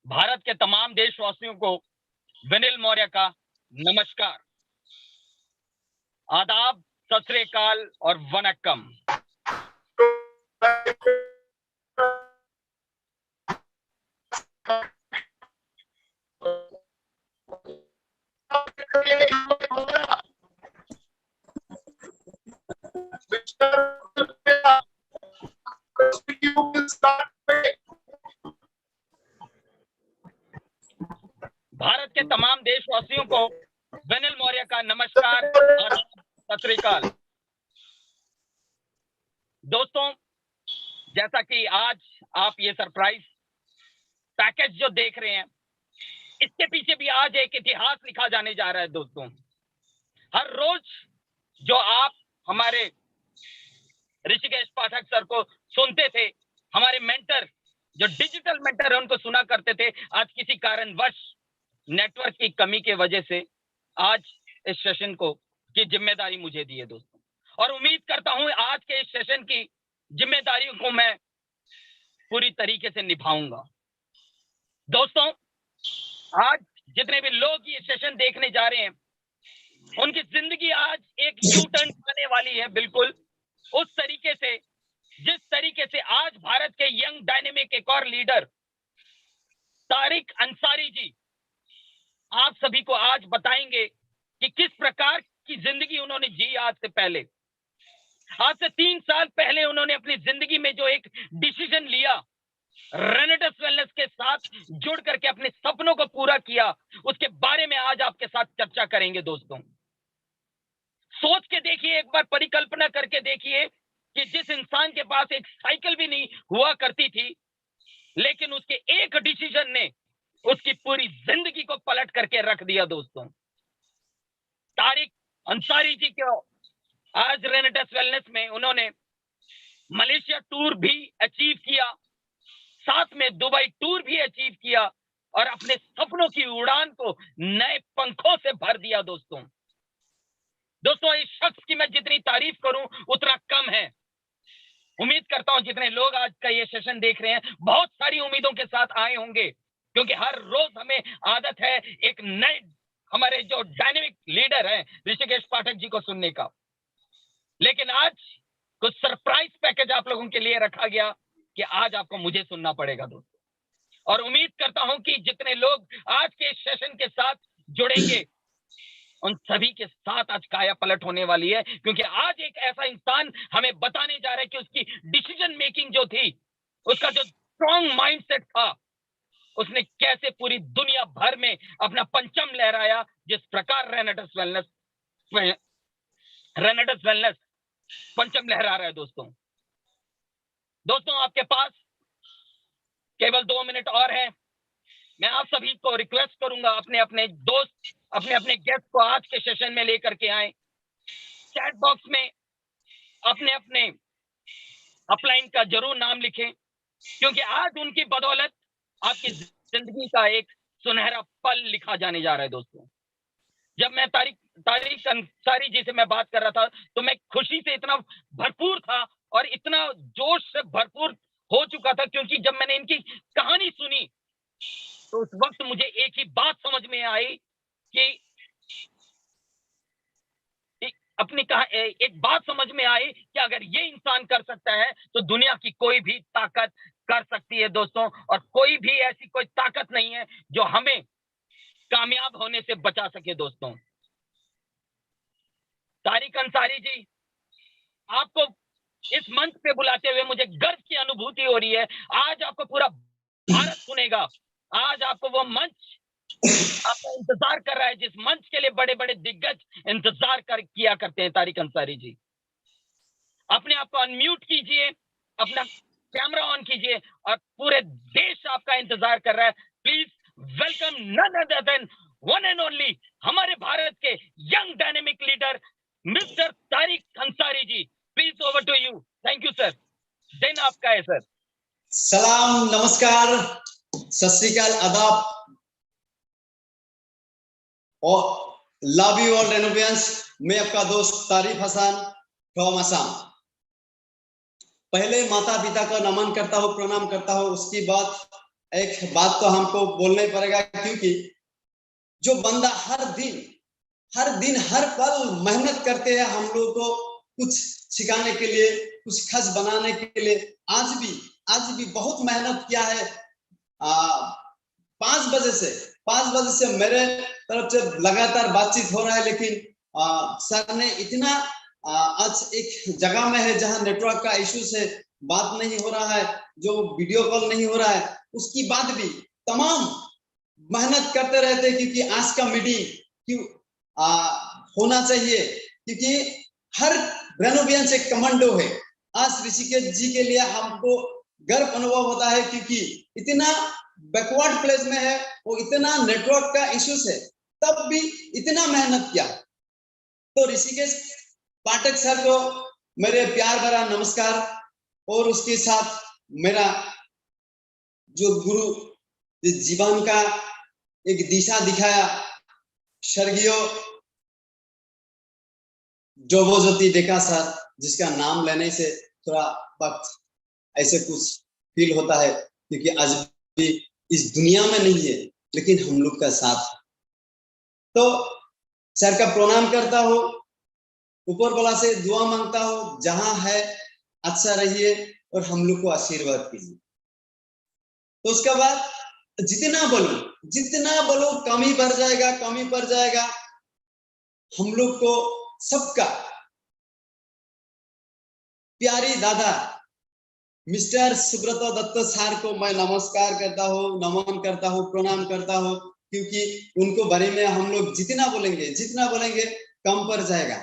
भारत के तमाम देशवासियों को विनिल मौर्य का नमस्कार, आदाब, सत श्री अकाल और वनक्कम। भारत के तमाम देशवासियों को विनिल मौर्य का नमस्कार, आदाब, सत श्री अकाल। दोस्तों, जैसा कि आज आप ये सरप्राइज पैकेज जो देख रहे हैं, इसके पीछे भी आज एक इतिहास लिखा जाने जा रहा है। दोस्तों, हर रोज जो आप हमारे ऋषिकेश पाठक सर को सुनते थे, हमारे मेंटर जो डिजिटल मेंटर है उनको सुना करते थे, आज किसी कारणवश नेटवर्क की कमी के वजह से आज इस सेशन को की जिम्मेदारी मुझे दी है दोस्तों, और उम्मीद करता हूं आज के इस सेशन की जिम्मेदारियों को मैं पूरी तरीके से निभाऊंगा। दोस्तों, आज जितने भी लोग ये सेशन देखने जा रहे हैं, उनकी जिंदगी आज एक यू टर्न आने वाली है, बिल्कुल उस तरीके से जिस तरीके से आज भारत के यंग डायनेमिक एक और लीडर तारिक अंसारी जी आप सभी को आज बताएंगे कि किस प्रकार की जिंदगी उन्होंने जी। आज से 3 साल पहले उन्होंने अपनी जिंदगी में जो एक डिसीजन लिया, रेनेटस वेलनेस के साथ जुड़ करके अपने सपनों को पूरा किया, उसके बारे में आज आपके साथ चर्चा करेंगे। दोस्तों, सोच के देखिए, एक बार परिकल्पना करके देखिए कि जिस इंसान के पास एक साइकिल भी नहीं हुआ करती थी, लेकिन उसके एक डिसीजन ने उसकी पूरी जिंदगी को पलट करके रख दिया। दोस्तों, तारिक अंसारी जी को आज रेनेटस वेलनेस में उन्होंने मलेशिया टूर भी अचीव किया, साथ में दुबई टूर भी अचीव किया और अपने सपनों की उड़ान को नए पंखों से भर दिया। दोस्तों, इस शख्स की मैं जितनी तारीफ करूं उतना कम है। उम्मीद करता हूं जितने लोग आज का ये सेशन देख रहे हैं, बहुत सारी उम्मीदों के साथ आए होंगे, क्योंकि हर रोज हमें आदत है एक नए हमारे जो डायनेमिक लीडर हैं ऋषिकेश पाठक जी को सुनने का। लेकिन आज कुछ सरप्राइज पैकेज आप लोगों के लिए रखा गया कि आज आपको मुझे सुनना पड़ेगा दोस्तों, और उम्मीद करता हूं कि जितने लोग आज के सेशन के साथ जुड़ेंगे उन सभी के साथ आज काया पलट होने वाली है, क्योंकि आज एक ऐसा इंसान हमें बताने जा रहा है कि उसकी डिसीजन मेकिंग जो थी, उसका जो स्ट्रॉन्ग माइंडसेट था, उसने कैसे पूरी दुनिया भर में अपना पंचम लहराया। जिस प्रकार रेनेटस वेलनेस पंचम लहरा रहा है। दोस्तों, आपके पास केवल 2 मिनट और है। मैं आप सभी को रिक्वेस्ट करूंगा, अपने अपने दोस्त, अपने अपने गेस्ट को आज के सेशन में लेकर के आए। चैट बॉक्स में अपने अपने अपलाइन का जरूर नाम लिखें, क्योंकि आज उनकी बदौलत आपकी जिंदगी का एक सुनहरा पल लिखा जाने जा रहा है। दोस्तों, जब मैं तारिक अंसारी जी से मैं बात कर रहा था, तो मैं खुशी से इतना भरपूर था और इतना जोश से भरपूर हो चुका था, क्योंकि जब मैंने इनकी कहानी सुनी तो उस वक्त मुझे एक ही बात समझ में आई कि एक बात समझ में आई कि अगर ये इंसान कर सकता है तो दुनिया की कोई भी ताकत कर सकती है। दोस्तों, और कोई भी ऐसी कोई ताकत नहीं है जो हमें कामयाब होने से बचा सके। दोस्तों, तारिक अंसारी जी, आपको इस मंच पे बुलाते हुए मुझे गर्व की अनुभूति हो रही है। आज आपको पूरा भारत सुनेगा। आज आपको वो मंच आपका इंतजार कर रहा है, जिस मंच के लिए बड़े बड़े दिग्गज इंतजार किया करते हैं। तारिक अंसारी जी, अपने आप को अनम्यूट कीजिए, अपना कैमरा ऑन कीजिए, और पूरे देश आपका इंतजार कर रहा है। Please welcome none other than one and only हमारे भारत के young dynamic leader mister Tariq Ansari ji. Please over to you. Thank you sir. दिन आपका है सर। सलाम, नमस्कार, सत श्री अकाल, आदाब और लव यू ऑल रेनोवियंस। मैं आपका दोस्त तारिक हसन फ्रॉम असम। पहले माता पिता का नमन करता हूँ, प्रणाम करता हूँ। उसके बाद एक बात तो हमको बोलना ही पड़ेगा, क्योंकि जो बंदा हर दिन हर पल मेहनत करते हैं हम लोगों को कुछ सिखाने के लिए, कुछ खास बनाने के लिए। आज भी बहुत मेहनत किया है। 5 बजे से मेरे तरफ से लगातार बातचीत हो रहा है, लेकिन सर ने इतना आज एक जगह में है जहां नेटवर्क का इश्यू से बात नहीं हो रहा है, जो वीडियो कॉल नहीं हो रहा है, उसकी बाद भी तमाम मेहनत करते रहते, क्योंकि आज का मीटिंग क्यों होना चाहिए, क्योंकि हर रेनोवियन से कमांडो है। आज ऋषिकेश जी के लिए हमको गर्व अनुभव होता है, क्योंकि इतना बैकवर्ड प्लेस में है, वो इतना नेटवर्क का इश्यूज है, तब भी इतना मेहनत किया। तो ऋषिकेश पाठक सर को मेरे प्यार भरा नमस्कार, और उसके साथ मेरा जो गुरु जीवन का एक दिशा दिखाया, स्वर्गीय जोबोज्योति डेका सर, जिसका नाम लेने से थोड़ा वक्त ऐसे कुछ फील होता है, क्योंकि आज भी इस दुनिया में नहीं है, लेकिन हम लोग का साथ है। तो सर का प्रणाम करता हूँ, ऊपर वाला से दुआ मांगता हूँ, जहां है अच्छा रहिए और हम लोग को आशीर्वाद कीजिए। तो उसके बाद जितना बोलो कमी बढ़ जाएगा। हम लोग को सबका प्यारी दादा मिस्टर सुब्रत दत्त सर को मैं नमस्कार करता हूँ, नमन करता हूँ, प्रणाम करता हूँ, क्योंकि उनको बारे में हम लोग जितना बोलेंगे कम पड़ जाएगा,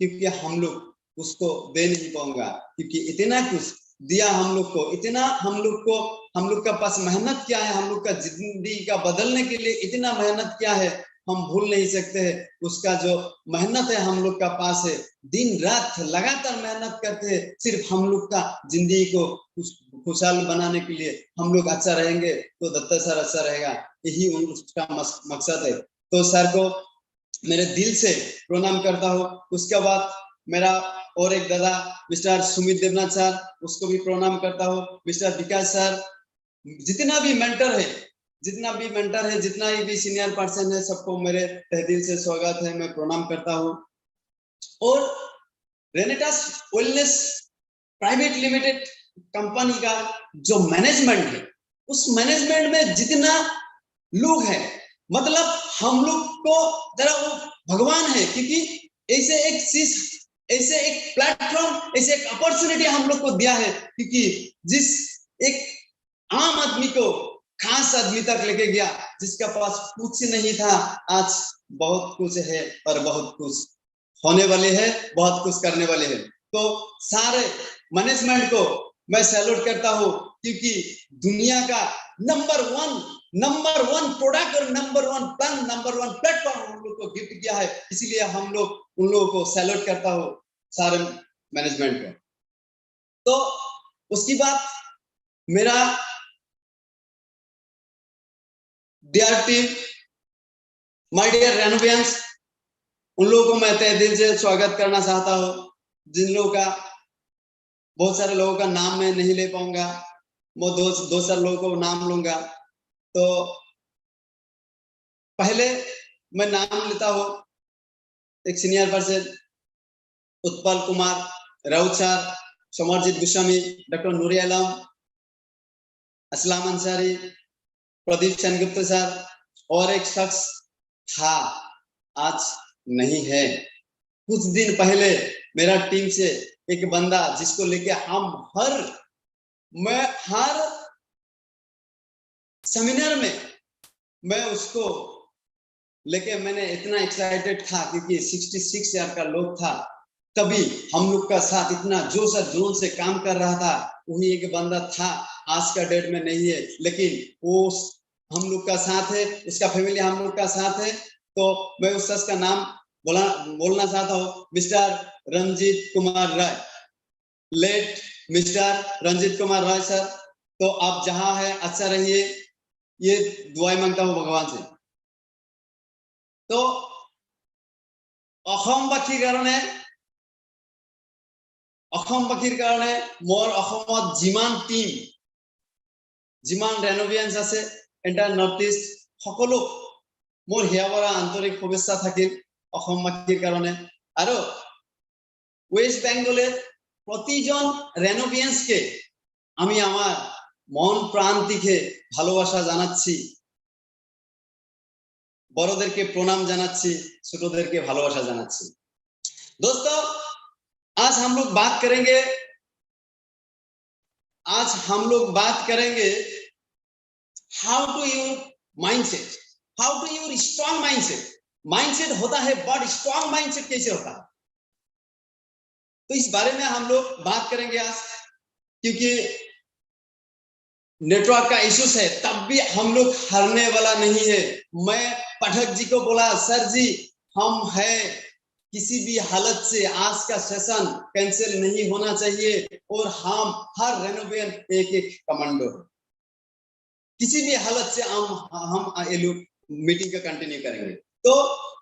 क्योंकि हम लोग उसको दे नहीं पाऊंगा, क्योंकि इतना कुछ दिया हम लोग को, इतना हम लोग का पास मेहनत किया है, हम लोग का जिंदगी का बदलने के लिए इतना मेहनत किया है, हम भूल नहीं सकते हैं। उसका जो मेहनत है हम लोग का पास है, दिन रात लगातार मेहनत करते हैं, सिर्फ हम लोग का जिंदगी को खुशहाल बनाने के लिए। हम लोग अच्छा रहेंगे तो दत्ता सर अच्छा रहेगा, यही उसका मकसद है। तो सर को मेरे दिल से प्रणाम करता हूँ। उसके बाद मेरा और एक दादा मिस्टर सुमित देवनाथ सर, उसको भी प्रणाम करता हूँ। मिस्टर विकास सर, जितना भी मेंटर है, जितना भी सीनियर पर्सन है, सबको मेरे तहे दिल से स्वागत है, मैं प्रणाम करता हूँ। और रेनेटास वेलनेस प्राइवेट लिमिटेड कंपनी का जो मैनेजमेंट है, उस मैनेजमेंट में जितना लोग हैं, मतलब हम लोग को जरा वो भगवान है, क्योंकि ऐसे एक प्लेटफॉर्म, ऐसे एक अपॉर्चुनिटी हम लोग को दिया है, क्योंकि जिस एक आम आदमी को खास आदमी तक लेके गया, जिसका पास कुछ नहीं था, आज बहुत कुछ है और बहुत कुछ होने वाले हैं, बहुत कुछ करने वाले हैं। तो सारे मैनेजमेंट को मैं सैल्यूट करता हूँ, क्योंकि दुनिया का नंबर वन प्रोडक्ट और नंबर वन प्लेटफॉर्म हम लोग को गिफ्ट किया है, इसीलिए हम लोग उन लोगों को सैल्यूट करता हूँ, सारे मैनेजमेंट को। तो उसकी बात मेरा डियर टीम, माय डियर रेनोवियंस, उन लोगों को मैं तहे दिल से स्वागत करना चाहता हूँ, जिन लोगों का बहुत सारे लोगों का नाम मैं नहीं ले पाऊंगा, मैं दो चार लोगों को नाम लूंगा। तो पहले मैं नाम लेता हूँ, एक senior person Utpal Kumar Raut sir, Samarjit Goswami, doctor Nuri Alam, Aslam Ansari, Pradeep Sengupta sir, और एक शख्स था, आज नहीं है। कुछ दिन पहले मेरा टीम से एक बंदा, जिसको लेके मैं हर सेमिनार में मैं उसको लेके मैंने इतना एक्साइटेड था, क्योंकि 66 ईयर का लोग था, तभी हम लोग का साथ इतना जोश और जुनून से काम कर रहा था। वही एक बंदा था, आज का डेट में नहीं है, लेकिन वो हम लोग का साथ है, उसका फैमिली हम लोग का साथ है। तो मैं उस शख्स का नाम बोलना चाहता हूँ, mister Ranjit Kumar Rai, late mister Ranjit Kumar Rai sir. तो आप जहां है अच्छा रहिए, ये दुआएं मांगता हूँ भगवान से। तो অসমবাসীৰ কাৰণে মোৰ অসমত যিমান টিম যিমান ৰেনোভিয়ানছ আছে এণ্টাৰ নৰ্থ ইষ্ট সকলো মোৰ হিয়াবৰা আন্তৰিক শুভেচ্ছা থাকিল অসমবাসীৰ কাৰণে। আৰু ওয়েস্ট বেঙ্গলের প্রতিজন রেনোভিয়ান্সকে আমি আমার মন প্রাণ থেকে ভালোবাসা জানাচ্ছি, বড়দেরকে প্রণাম জানাচ্ছি, ছোটদেরকে ভালোবাসা জানাচ্ছি। दोस्तों, आज हम लोग बात करेंगे how to your mindset, how to your strong mindset. Mindset होता है बट स्ट्रॉन्ग माइंडसेट कैसे होता है, तो इस बारे में हम लोग बात करेंगे आज। क्योंकि नेटवर्क का इश्यूज है तब भी हम लोग हारने वाला नहीं है। मैं पाठक जी को बोला, सर जी हम है किसी भी हालत से आज का सेशन कैंसिल नहीं होना चाहिए और हम हर रेनोवियन एक एक कमांडो है, किसी भी हालत से हम ये लोग मीटिंग का कंटिन्यू करेंगे। तो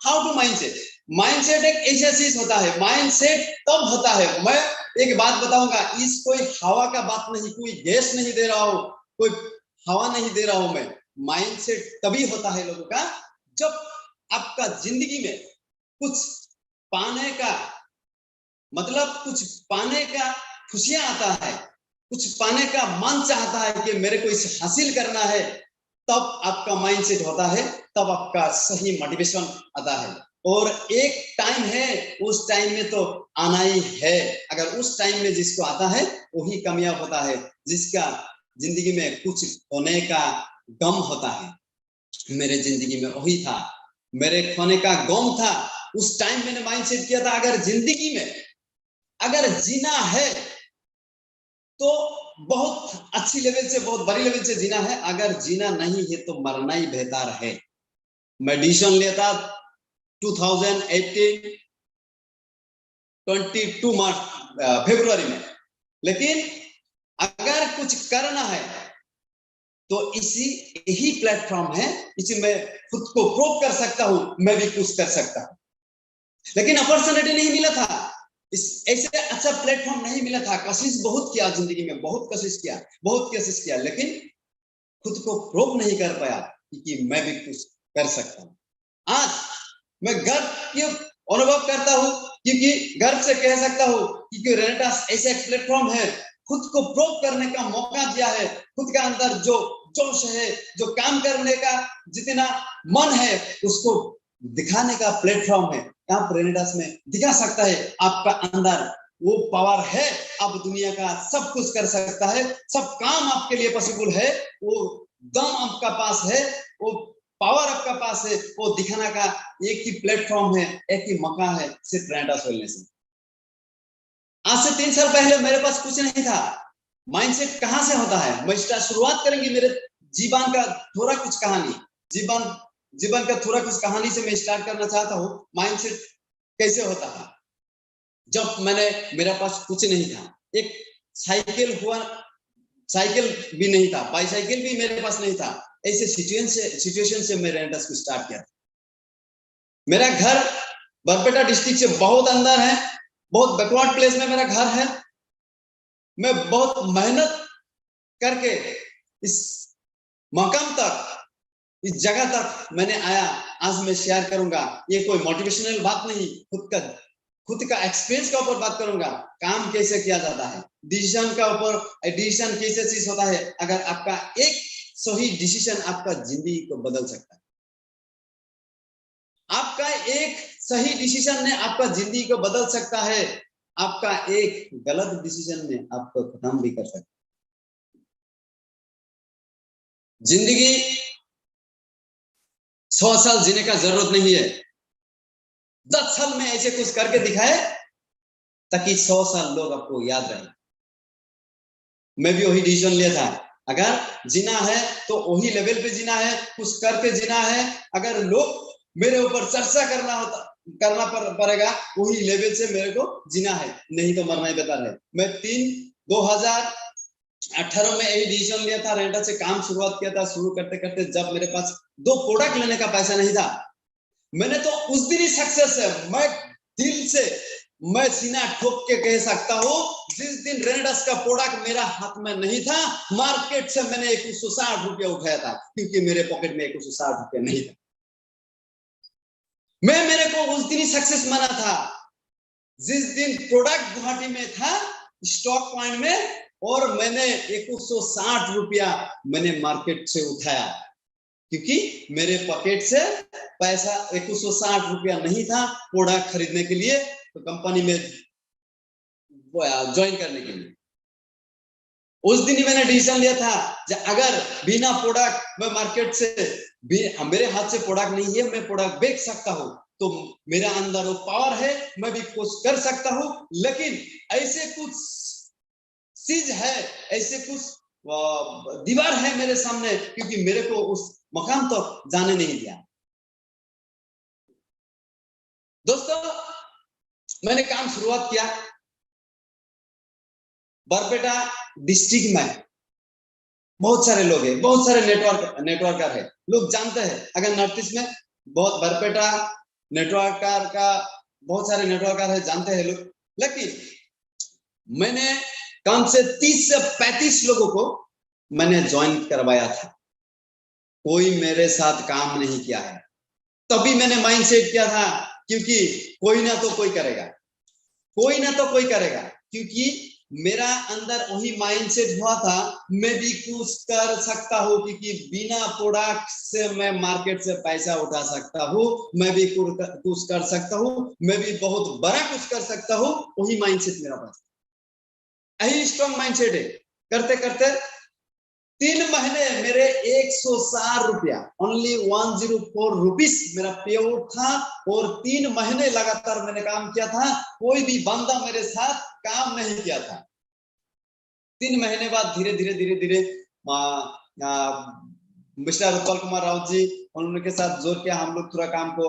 हाउ टू माइंडसेट, माइंडसेट एक ऐसा चीज होता है, माइंडसेट तब होता है, मैं एक बात बताऊंगा, इस कोई हवा का बात नहीं, कोई गैस नहीं दे रहा हूं, कोई हवा नहीं दे रहा हूं मैं। माइंडसेट तभी होता है लोगों का जब आपका जिंदगी में कुछ पाने का मतलब, कुछ पाने का खुशियां आता है, कुछ पाने का मन चाहता है कि मेरे को इसे हासिल करना है, तब आपका माइंडसेट होता है, तब आपका सही मोटिवेशन आता है। और एक टाइम है, उस टाइम में तो आना ही है। अगर उस टाइम में जिसको आता है वही कामयाब होता है, जिसका जिंदगी में कुछ होने का गम होता है। मेरे जिंदगी में वही था, मेरे खोने का गम था। उस टाइम मैंने माइंडसेट किया था, अगर जिंदगी में अगर जीना है तो बहुत अच्छी लेवल से, बहुत बड़ी लेवल से जीना है, अगर जीना नहीं है तो मरना ही बेहतर है। मैं डिसीजन लिया था 2018 22 मार्च फरवरी में, लेकिन अगर कुछ करना है तो यही प्लेटफॉर्म है, इसी में खुद को प्रूव कर सकता हूं, मैं भी कुछ कर सकता हूं। लेकिन अपॉर्चुनिटी नहीं मिला था, ऐसे अच्छा प्लेटफॉर्म नहीं मिला था। कोशिश बहुत किया जिंदगी में, बहुत कोशिश किया, लेकिन खुद को प्रूव नहीं कर पाया कि मैं भी कुछ कर सकता हूं। आज मैं गर्व क्यों अनुभव करता हूं, क्योंकि गर्व से कह सकता हूं कि रेनेटास ऐसा एक प्लेटफॉर्म है, खुद को प्रूव करने का मौका दिया है। खुद का अंदर जो जोश है, जो काम करने का जितना मन है, उसको दिखाने का प्लेटफॉर्म है। यहाँ पर रेनेटास में दिखा सकता है आपका अंदर वो पावर है, आप दुनिया का सब कुछ कर सकता है, सब काम आपके लिए पॉसिबल है, वो दम आपका पास है, वो पावर आपका पास है, वो दिखाने का एक ही प्लेटफॉर्म है, एक ही मौका है, सिर्फ रेनेटास वेलनेस। आज से 3 साल पहले मेरे पास कुछ नहीं था। माइंडसेट कहां से होता है, मैं शुरुआत करेंगे मेरे जीवन का थोड़ा कुछ कहानी, जीवन का थोड़ा कुछ कहानी से मैं स्टार्ट करना चाहता हूँ। माइंडसेट कैसे होता है, जब मेरे पास कुछ नहीं था, एक साइकिल भी नहीं था, बाईसाइकिल भी मेरे पास नहीं था, ऐसे सिचुएशन से मैं रेनेटास को स्टार्ट किया। मेरा घर बरपेटा डिस्ट्रिक्ट से बहुत अंदर है, बहुत बैकवर्ड प्लेस में मेरा घर है। मैं बहुत मेहनत करके इस मकाम तक, इस जगह तक मैंने आया। आज मैं शेयर करूंगा, ये कोई मोटिवेशनल बात नहीं, खुद का एक्सपीरियंस का ऊपर बात करूंगा, काम कैसे किया जाता है, डिसीजन का ऊपर, डिसीजन कैसे चीज होता है। अगर आपका एक सही डिसीजन आपका जिंदगी को बदल सकता है, आपका एक सही डिसीजन ने आपका जिंदगी को बदल सकता है, आपका एक गलत डिसीजन ने आपको खत्म भी कर सकता है। जिंदगी 100 साल जीने का जरूरत नहीं है, 10 साल में ऐसे कुछ करके दिखाए ताकि 100 साल लोग आपको याद रहे। मैं भी वही डिसीजन लिया था, अगर जीना है तो वही लेवल पे जीना है, कुछ करके जीना है। अगर लोग मेरे ऊपर चर्चा करना पड़ेगा, वही लेवल से मेरे को जीना है, नहीं तो मरना ही बेहतर है। मैं 2018 में यही डिसीजन लिया था, रेनेटास से काम शुरुआत किया था। शुरू करते करते जब मेरे पास 2 प्रोडक्ट लेने का पैसा नहीं था, मैंने तो उस दिन ही सक्सेस है, मैं दिल से मैं सीना ठोक के कह सकता हूँ जिस दिन रेनेडास का प्रोडक्ट मेरा हाथ में नहीं था, मार्केट से मैंने 2160 रुपया उठाया था, क्योंकि मेरे पॉकेट में 2160 रुपया नहीं था। मेरे को उस दिन ही सक्सेस माना था, जिस दिन प्रोडक्ट गुवाहाटी में था स्टॉक पॉइंट में, और मैंने 2160 रुपया मैंने मार्केट से उठाया, क्योंकि मेरे पॉकेट से पैसा 2160 रुपया नहीं था प्रोडक्ट खरीदने के लिए, तो कंपनी में ज्वाइन करने के लिए। उस दिन ही मैंने डिसीजन लिया था, अगर बिना प्रोडक्ट मैं मार्केट से मेरे हाथ से प्रोडक्ट नहीं है, मैं प्रोडक्ट बेच सकता हूं, तो मेरा अंदर वो पावर है, मैं भी कुछ कर सकता हूं। लेकिन ऐसे कुछ चीज है, ऐसे कुछ दीवार है मेरे सामने, क्योंकि मेरे को उस मकाम तक जाने नहीं दिया। दोस्तों, मैंने काम शुरुआत किया बरपेटा डिस्ट्रिक्ट में। बहुत सारे लोग हैं, बहुत सारे नेटवर्कर है, लोग जानते हैं। अगर नॉर्थ ईस्ट में बहुत बरपेटा नेटवर्कर का बहुत सारे नेटवर्कर है, जानते हैं लोग। लेकिन मैंने कम से 30 से 35 लोगों को मैंने ज्वाइन करवाया था, कोई मेरे साथ काम नहीं किया है। तभी मैंने माइंडसेट किया था, क्योंकि कोई ना तो कोई करेगा, कोई ना तो कोई करेगा, क्योंकि मेरा अंदर वही माइंडसेट हुआ था, मैं भी कुछ कर सकता हूँ, क्योंकि बिना प्रोडक्ट से मैं मार्केट से पैसा उठा सकता हूँ, मैं भी कुछ कर सकता हूँ, मैं भी बहुत बड़ा कुछ कर सकता हूँ। वही माइंडसेट मेरा पास, यही स्ट्रॉन्ग माइंडसेट है। करते करते 3 महीने मेरे 160 रुपया, ओनली 104 रुपीज मेरा पे आउट था, और 3 महीने लगातार मैंने काम किया था। कोई भी बंदा मेरे साथ काम नहीं किया था। 3 महीने बाद धीरे धीरे धीरे धीरे मिस्टर उत्पल कुमार राउत जी, उनके साथ जोड़ के हम लोग थोड़ा काम को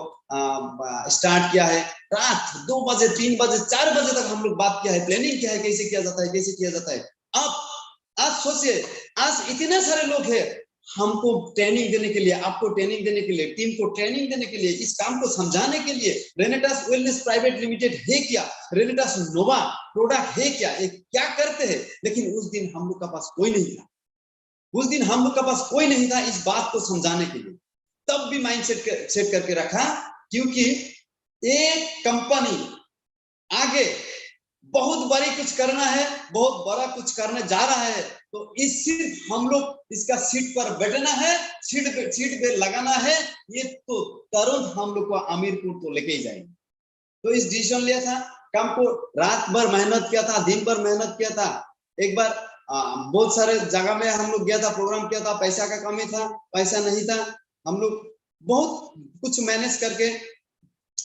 स्टार्ट किया है। रात 2 बजे 3 बजे 4 बजे तक हम लोग बात किया है, प्लानिंग किया है, कैसे किया जाता है, कैसे किया जाता है। अब आज सोचिए, आज इतने सारे लोग हैं हमको ट्रेनिंग देने के लिए, आपको ट्रेनिंग देने के लिए, टीम को ट्रेनिंग देने के लिए, इस काम को समझाने के लिए। रेनेटास वेलनेस प्राइवेट लिमिटेड है क्या, रेनेटास नोवा प्रोडक्ट है क्या, ये क्या करते हैं। लेकिन उस दिन हम लोग का पास कोई नहीं था, उस दिन हम लोग का पास कोई नहीं था इस बात को समझाने के लिए। तब भी माइंडसेट सेट करके रखा, क्योंकि एक कंपनी आगे बहुत बड़ी कुछ करना है, बहुत बड़ा कुछ करने जा रहा है, तो इस सिर्फ हम लोग इसका सीट पर बैठना है, सीट पे लगाना है, ये तो तुरंत हम लोग को अमीरपुर तो लेके ही जाएंगे। तो इस डिसीजन लिया था, काम को रात भर मेहनत किया था, दिन भर मेहनत किया था। एक बार बहुत सारे जगह में हम लोग गया था, प्रोग्राम किया था, पैसा का कमी था, पैसा नहीं था, हम लोग बहुत कुछ मैनेज करके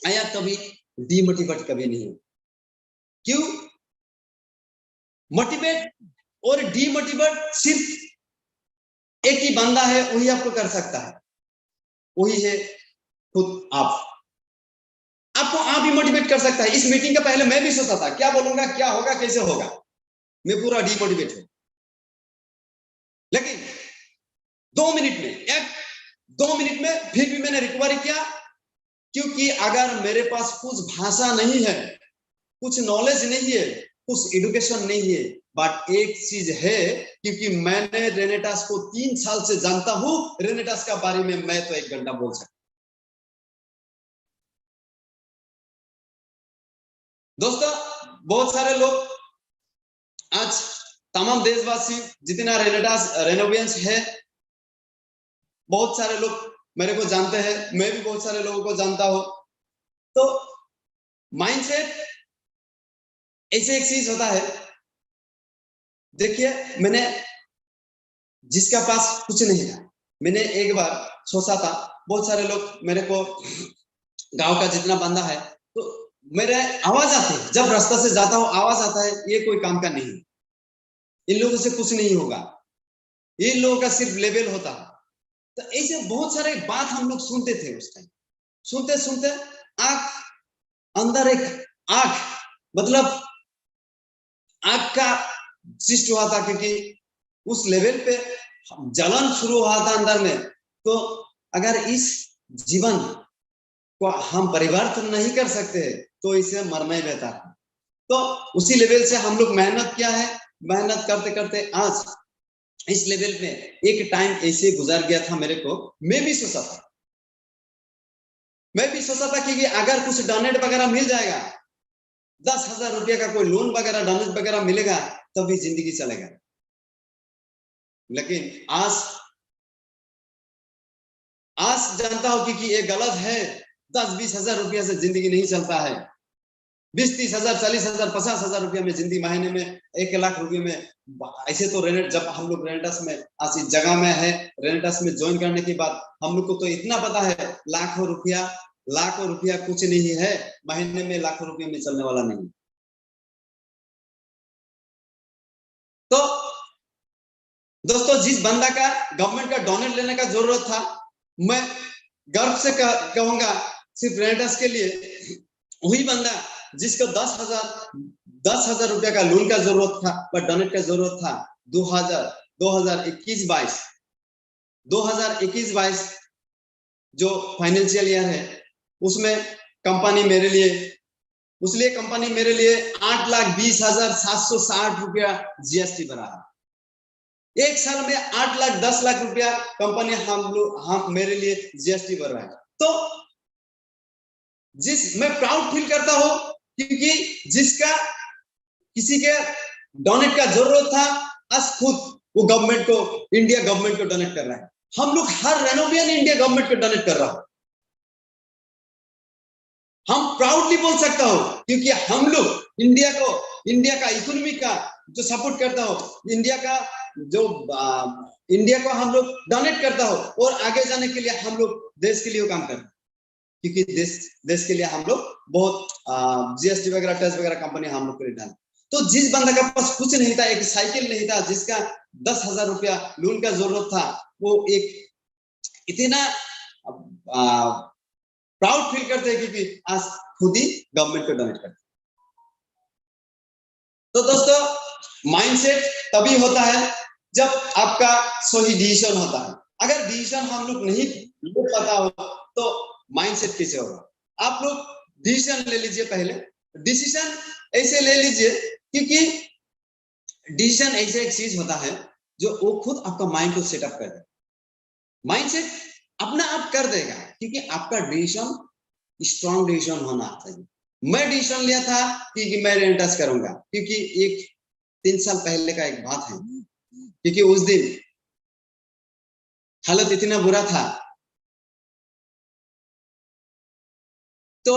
आया, कभी डीमोटिवेट कभी नहीं। क्यों? मोटिवेट और डीमोटिवेट सिर्फ एक ही बंदा है, वही आपको कर सकता है, वही है खुद आप। आपको आप ही मोटिवेट कर सकता है। इस मीटिंग के पहले मैं भी सोचा था, क्या बोलूंगा, क्या होगा, कैसे होगा, मैं पूरा डीमोटिवेट हूं। लेकिन 2 मिनट में 2 मिनट में फिर भी मैंने रिकवरी किया, क्योंकि अगर मेरे पास कुछ भाषा नहीं है, कुछ नॉलेज नहीं है, कुछ एजुकेशन नहीं है, बट एक चीज है, क्योंकि मैंने रेनेटास को 3 साल से जानता हूं, रेनेटास का बारे में मैं तो 1 घंटा बोल सकता। दोस्तों, बहुत सारे लोग आज तमाम देशवासी जितना रेनेटास रेनोवियंस है, बहुत सारे लोग मेरे को जानते हैं, मैं भी बहुत सारे लोगों को जानता हूं। तो माइंडसेट ऐसे एक चीज होता है, देखिए, मैंने जिसका पास कुछ नहीं था, मैंने एक बार सोचा था, बहुत सारे लोग मेरे को गांव का जितना बंदा है, तो मेरे आवाज आती है, जब रास्ता से जाता हूं आवाज आता है, ये कोई काम का नहीं, इन लोगों से कुछ नहीं होगा, इन लोगों का सिर्फ लेवल होता है। तो ऐसे बहुत सारे बात हम लोग सुनते थे उस टाइम। सुनते सुनते आंख अंदर एक आंख मतलब आंख का शिष्ट हुआ था, क्योंकि उस लेवल पे जलन शुरू हुआ था अंदर में। तो अगर इस जीवन को हम परिवर्तन नहीं कर सकते, तो इसे मरना ही बेहतर है। तो उसी लेवल से हम लोग मेहनत किया है, मेहनत करते करते आज इस लेवल में एक टाइम ऐसे गुजर गया था मेरे को, मैं भी सोचा था कि अगर कुछ डोनेट वगैरह मिल जाएगा, 10,000 रुपये का कोई लोन वगैरह डोनेट वगैरह मिलेगा तभी जिंदगी चलेगा। लेकिन आज जानता हूं कि ये गलत है। 10-20 हजार रुपया से जिंदगी नहीं चलता है। 20-30 हजार, 40 हजार, 50 हजार रुपया में जिंदगी, महीने में 1 लाख रुपये में। ऐसे तो रेनेट, जब हम लोग रेनेटस में आज इस जगह में है, रेनेटस में ज्वाइन करने के बाद हम लोग को तो इतना पता है, लाखों रुपया कुछ नहीं है, महीने में लाखों रुपये में चलने वाला नहीं। तो दोस्तों, जिस बंदा का गवर्नमेंट का डोनेट लेने का जरूरत था, मैं गर्व से कहूंगा सिर्फ रेनेटस के लिए, वही बंदा जिसको 10,000 रुपया का लोन का जरूरत था, पर डोनेट का जरूरत था, 2021-22 जो फाइनेंशियल ईयर है, उसमें कंपनी मेरे लिए 8,20,760 रुपया जीएसटी भरा है। एक साल में 8,10,00,000 रुपया कंपनी हम मेरे लिए जीएसटी भर रहा है। तो मैं प्राउड फील करता हूं, क्योंकि जिसका किसी के डोनेट का जरूरत था, आज खुद वो गवर्नमेंट को, इंडिया गवर्नमेंट को डोनेट कर रहा है। हम लोग हर रेनोवियन इंडिया गवर्नमेंट को डोनेट कर रहा है। हम प्राउडली बोल सकता हूं, क्योंकि हम लोग इंडिया का इकोनॉमी का जो सपोर्ट करता हो, इंडिया को हम लोग डोनेट करता हो, और आगे जाने के लिए हम लोग देश के लिए काम करते हैं, क्योंकि देश के लिए हम लोग बहुत जीएसटी वगैरह, टैक्स वगैरह कंपनी हम लोग को रिटर्न। तो जिस बंदा का पास कुछ नहीं था, एक साइकिल नहीं था, जिसका 10,000 रुपया लोन का जरूरत था, वो एक इतना प्राउड फील करते हैं कि आज खुद ही गवर्नमेंट को डोनेट करते। तो दोस्तों, माइंडसेट तभी होता है जब आपका सही डिसीजन होता है। अगर डिसीजन हम लोग नहीं ले पाता हो तो माइंडसेट कैसे होगा? आप लोग डिसीजन ले लीजिए। पहले डिसीजन ऐसे ले लीजिए, क्योंकि डिसीजन ऐसे एक चीज होता है जो वो खुद आपका माइंड को सेटअप कर देगा। माइंडसेट अपना आप कर देगा, क्योंकि आपका डिसीजन स्ट्रॉन्ग डिसीजन होना चाहिए। मैं डिसीजन लिया था कि मैं रेनेटस करूंगा, क्योंकि 3 साल पहले का एक बात है, क्योंकि उस दिन हालत इतना बुरा था। तो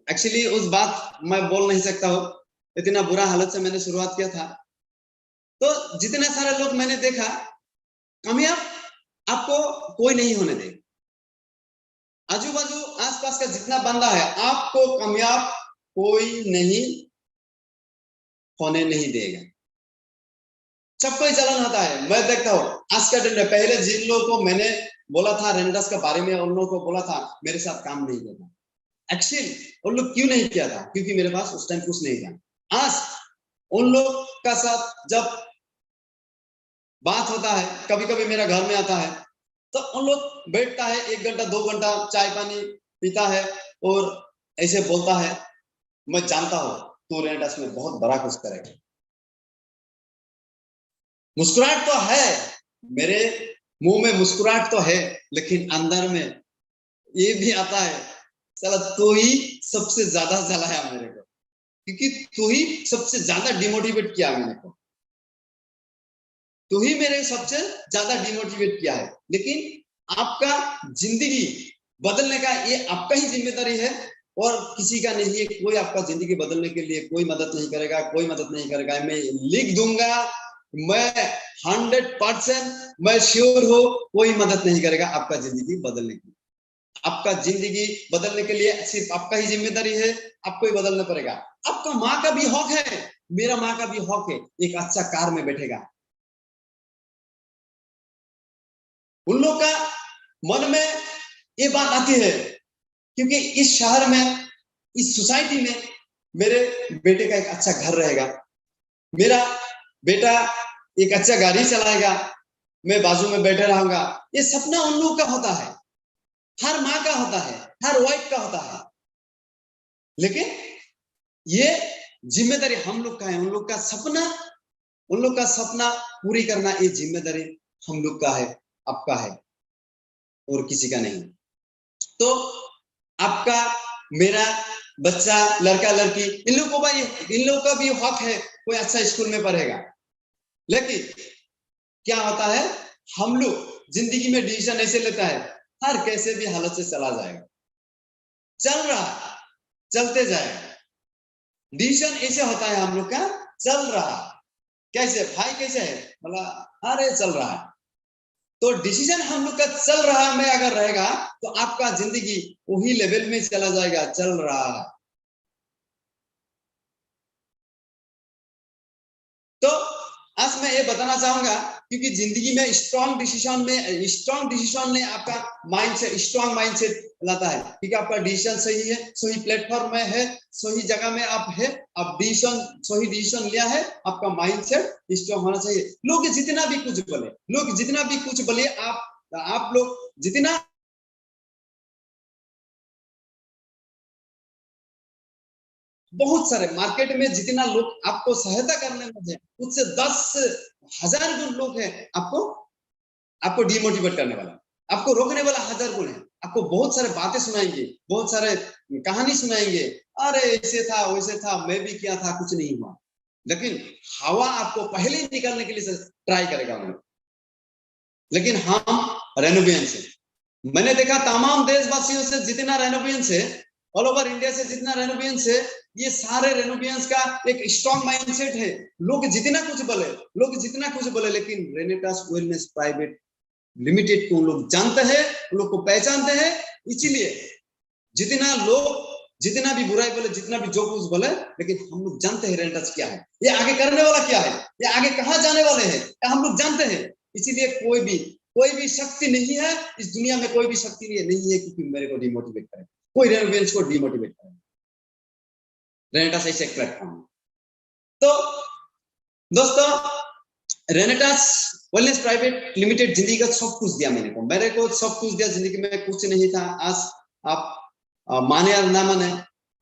एक्चुअली उस बात मैं बोल नहीं सकता हूँ, इतना बुरा हालत से मैंने शुरुआत किया था। तो जितने सारे लोग मैंने देखा, कामयाब आपको कोई नहीं होने देगा। आजू बाजू आसपास का जितना बंदा है, आपको कामयाब कोई नहीं होने नहीं देगा। सबको ही चलन होता है। मैं देखता हूँ आज का दिन में, पहले जिन लोगों को मैंने बोला था रेनेटस के बारे में, उन लोगों को बोला था मेरे साथ काम नहीं करना। एक्चुअली उन लोग क्यों नहीं किया था? क्योंकि मेरे पास उस टाइम कुछ नहीं था। आज उन लोग का साथ जब बात होता है, कभी कभी मेरा घर में आता है, तो उन लोग बैठता है 1 घंटा 2 घंटा, चाय पानी पीता है और ऐसे बोलता है, मैं जानता हूं तू रेनेटस में बहुत बड़ा कुछ करेगा। मुस्कुराहट तो है, मेरे मुंह में मुस्कुराहट तो है, लेकिन अंदर में ये भी आता है, चला तू ही सबसे ज्यादा जलाया मेरे को, क्योंकि तू ही सबसे ज्यादा डिमोटिवेट किया मेरे को, तू ही मेरे सबसे ज्यादा डिमोटिवेट किया है। लेकिन आपका जिंदगी बदलने का ये आपका ही जिम्मेदारी है, और किसी का नहीं है। कोई आपका जिंदगी बदलने के लिए कोई मदद नहीं करेगा, कोई मदद नहीं करेगा। मैं लिख दूंगा, मैं 100% मैं श्योर हूं, कोई मदद नहीं करेगा आपका जिंदगी बदलने की। आपका जिंदगी बदलने के लिए सिर्फ आपका ही जिम्मेदारी है, आपको ही बदलना पड़ेगा। आपका माँ का भी हक है, मेरा माँ का भी हक है, एक अच्छा कार में बैठेगा। उन लोग का मन में ये बात आती है, क्योंकि इस शहर में, इस सोसाइटी में मेरे बेटे का एक अच्छा घर रहेगा, मेरा बेटा एक अच्छा गाड़ी चलाएगा, मैं बाजू में बैठे रहूंगा। ये सपना उन लोग का होता है, हर माँ का होता है, हर वाइफ का होता है। लेकिन ये जिम्मेदारी हम लोग का है, उन लोग का सपना पूरी करना, ये जिम्मेदारी हम लोग का है, आपका है, और किसी का नहीं। तो आपका, मेरा बच्चा, लड़का लड़की, इन लोगों का भी हक है कोई अच्छा स्कूल में पढ़ेगा। लेकिन क्या होता है, हम लोग जिंदगी में डिसीजन ऐसे लेता है, हर कैसे भी हालत से चला जाएगा, चल रहा, चलते जाएगा। डिसीजन ऐसे होता है हम लोग का, चल रहा, कैसे भाई कैसे है, बोला अरे चल रहा है। तो डिसीजन हम लोग का चल रहा में अगर रहेगा तो आपका जिंदगी वही लेवल में चला जाएगा, चल रहा है। तो आज मैं ये बताना चाहूंगा, क्योंकि जिंदगी में स्ट्रॉन्ग डिसीजन ने आपका माइंडसेट, स्ट्रॉन्ग माइंडसेट लाता है, क्योंकि आपका डिसीजन सही है, सही प्लेटफॉर्म में है, सही जगह में आप है, आप सही डिसीजन लिया है, आपका माइंडसेट स्ट्रॉन्ग होना चाहिए। लोग जितना भी कुछ बोले, आप लोग जितना बहुत सारे मार्केट में जितना लोग आपको सहायता करने में है, उससे 10,000 गुण लोग हैं आपको डिमोटिवेट करने वाला, आपको रोकने वाला 1000 गुण है। आपको बहुत सारे बातें सुनाएंगे, बहुत सारे कहानी सुनाएंगे, अरे ऐसे था वैसे था, मैं भी किया था, कुछ नहीं हुआ। लेकिन हवा आपको पहले ही निकालने के लिए ट्राई करेगा उन्हें। लेकिन हम रेनोवियंस है, मैंने देखा तमाम देशवासियों से जितना रेनोवियंस है, ऑल ओवर इंडिया से जितना रेनोवियंस है, ये सारे रेनोवियंस का एक स्ट्रॉन्ग माइंडसेट है। लोग जितना कुछ बोले, लेकिन रेनेटास वेलनेस प्राइवेट लिमिटेड को लोग जानते हैं, उन लोग को पहचानते हैं। इसीलिए जितना भी बुराई बोले, जितना भी जो कुछ बोले, लेकिन हम लोग जानते हैं रेनेटास क्या है, ये आगे करने वाला क्या है, ये आगे कहाँ जाने वाले हैं, हम लोग जानते हैं। इसीलिए कोई भी शक्ति नहीं है इस दुनिया में, कोई भी शक्ति नहीं है क्योंकि मेरे को डिमोटिवेट करे, कोई रेनोवेंस को डिमोटिवेट करे। रेनेटास ऐसे एक प्लेटफॉर्म। तो दोस्तों, रेनेटास वेलनेस प्राइवेट लिमिटेड जिंदगी का सब कुछ दिया मेरे को सब कुछ दिया। जिंदगी में कुछ नहीं था। आज आप माने या ना माने,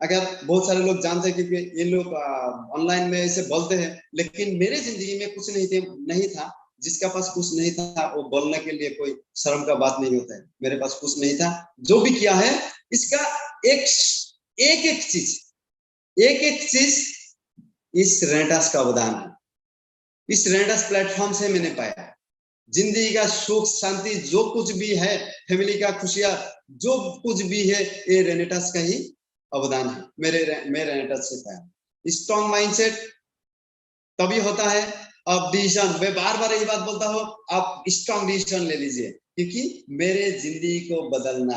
अगर बहुत सारे लोग जानते हैं क्योंकि ये लोग ऑनलाइन में ऐसे बोलते हैं, लेकिन मेरे जिंदगी में कुछ नहीं था। जिसका पास कुछ नहीं था वो बोलने के लिए कोई शर्म का बात नहीं होता है। मेरे पास कुछ नहीं था, जो भी किया है इसका एक चीज इस रेनेटास का अवदान है। इस रेनेटास प्लेटफॉर्म से मैंने पाया जिंदगी का सुख शांति, जो कुछ भी है, फैमिली का खुशियां, जो कुछ भी है, ये रेनेटास का ही अवदान है। मैं रेनेटास से पाया। स्ट्रॉन्ग माइंडसेट तभी होता है अब डिसीजन, मैं बार बार यही बात बोलता हूँ, आप स्ट्रॉन्ग डिसीजन ले लीजिए, क्योंकि मेरे जिंदगी को बदलना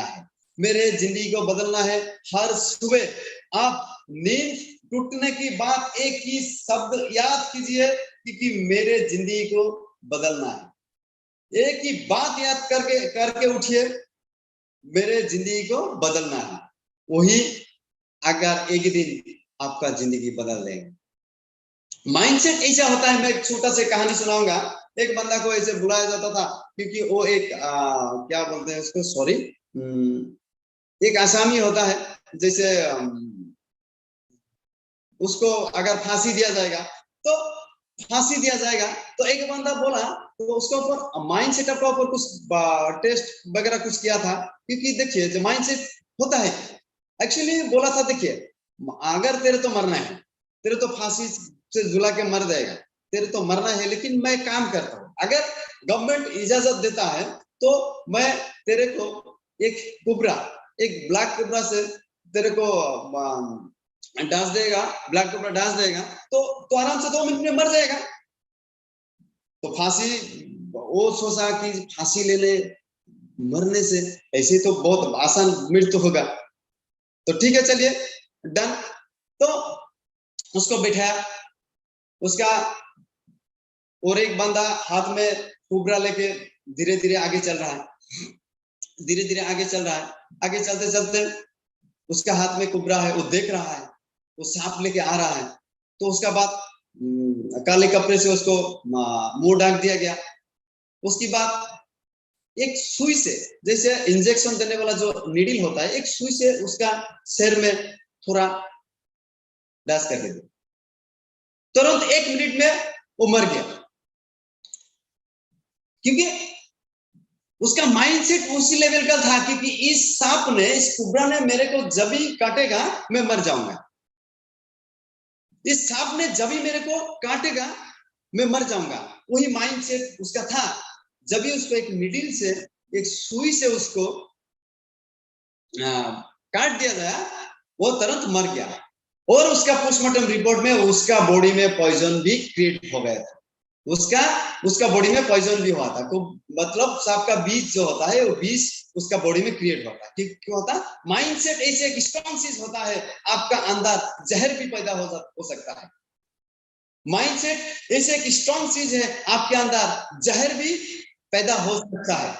है। हर सुबह आप नींद टूटने की बात एक ही शब्द याद कीजिए, क्योंकि मेरे जिंदगी को बदलना है। एक ही बात याद करके उठिए, मेरे जिंदगी को बदलना है। वही अगर एक दिन आपका जिंदगी बदल देगा। माइंडसेट ऐसा होता है। मैं एक छोटा सा कहानी सुनाऊंगा। एक बंदा को ऐसे बुलाया जाता था, क्योंकि वो एक क्या बोलते हैं उसको, सॉरी, एक आसामी होता है। जैसे उसको अगर फांसी दिया जाएगा तो एक बंदा बोला, तो उसके ऊपर माइंड सेटअप का ऊपर कुछ टेस्ट वगैरह कुछ किया था। क्योंकि देखिए जो माइंड सेट होता है, एक्चुअली बोला था, देखिए अगर तेरे तो मरना है, तेरे तो फांसी से झुला के मर जाएगा, तेरे तो मरना है, लेकिन मैं काम करता हूँ, अगर गवर्नमेंट इजाजत देता है तो मैं तेरे को एक ब्लैक कोबरा से तेरे को डांस देगा, ब्लैक कोबरा डांस देगा, तो आराम से 2 मिनट में मर जाएगा। तो फांसी, वो सोचा कि फांसी ले ले, मरने से ऐसे तो बहुत आसान मृत्यु होगा, तो ठीक है चलिए डन। तो उसको बैठाया, उसका और एक बंदा हाथ में कुबरा लेके धीरे धीरे आगे चल रहा है। आगे चलते चलते उसका हाथ में कुबरा है, वो देख रहा है, वो सांप लेके आ रहा है। तो उसका बाद काले कपड़े से उसको मुंह ढक दिया गया। उसके बाद एक सुई से, जैसे इंजेक्शन देने वाला जो नीडल होता है, एक सुई से उसका सिर में थोड़ा डैश करके दिया, तुरंत 1 मिनट में वो मर गया, क्योंकि उसका माइंडसेट उसी लेवल का था, क्योंकि इस सांप ने, इस कुबरा ने मेरे को जब भी काटेगा मैं मर जाऊंगा, इस सांप ने जब भी मेरे को काटेगा मैं मर जाऊंगा, वही माइंडसेट उसका था। जब भी उसको एक नीडल से, एक सुई से उसको काट दिया गया, वो तुरंत मर गया, और उसका पोस्टमार्टम रिपोर्ट में उसका बॉडी में पॉइजन भी क्रिएट हो गया था, उसका बॉडी में पॉइजन भी हुआ था। तो मतलब सांप का बीज जो होता है, वो बीज उसका बॉडी में क्रिएट होता है। क्यों होता है? माइंडसेट ऐसे एक स्ट्रॉन्ग चीज होता है, आपका अंदर जहर भी पैदा हो सकता है। माइंडसेट ऐसे एक स्ट्रॉन्ग चीज है, आपके अंदर जहर भी पैदा हो सकता है।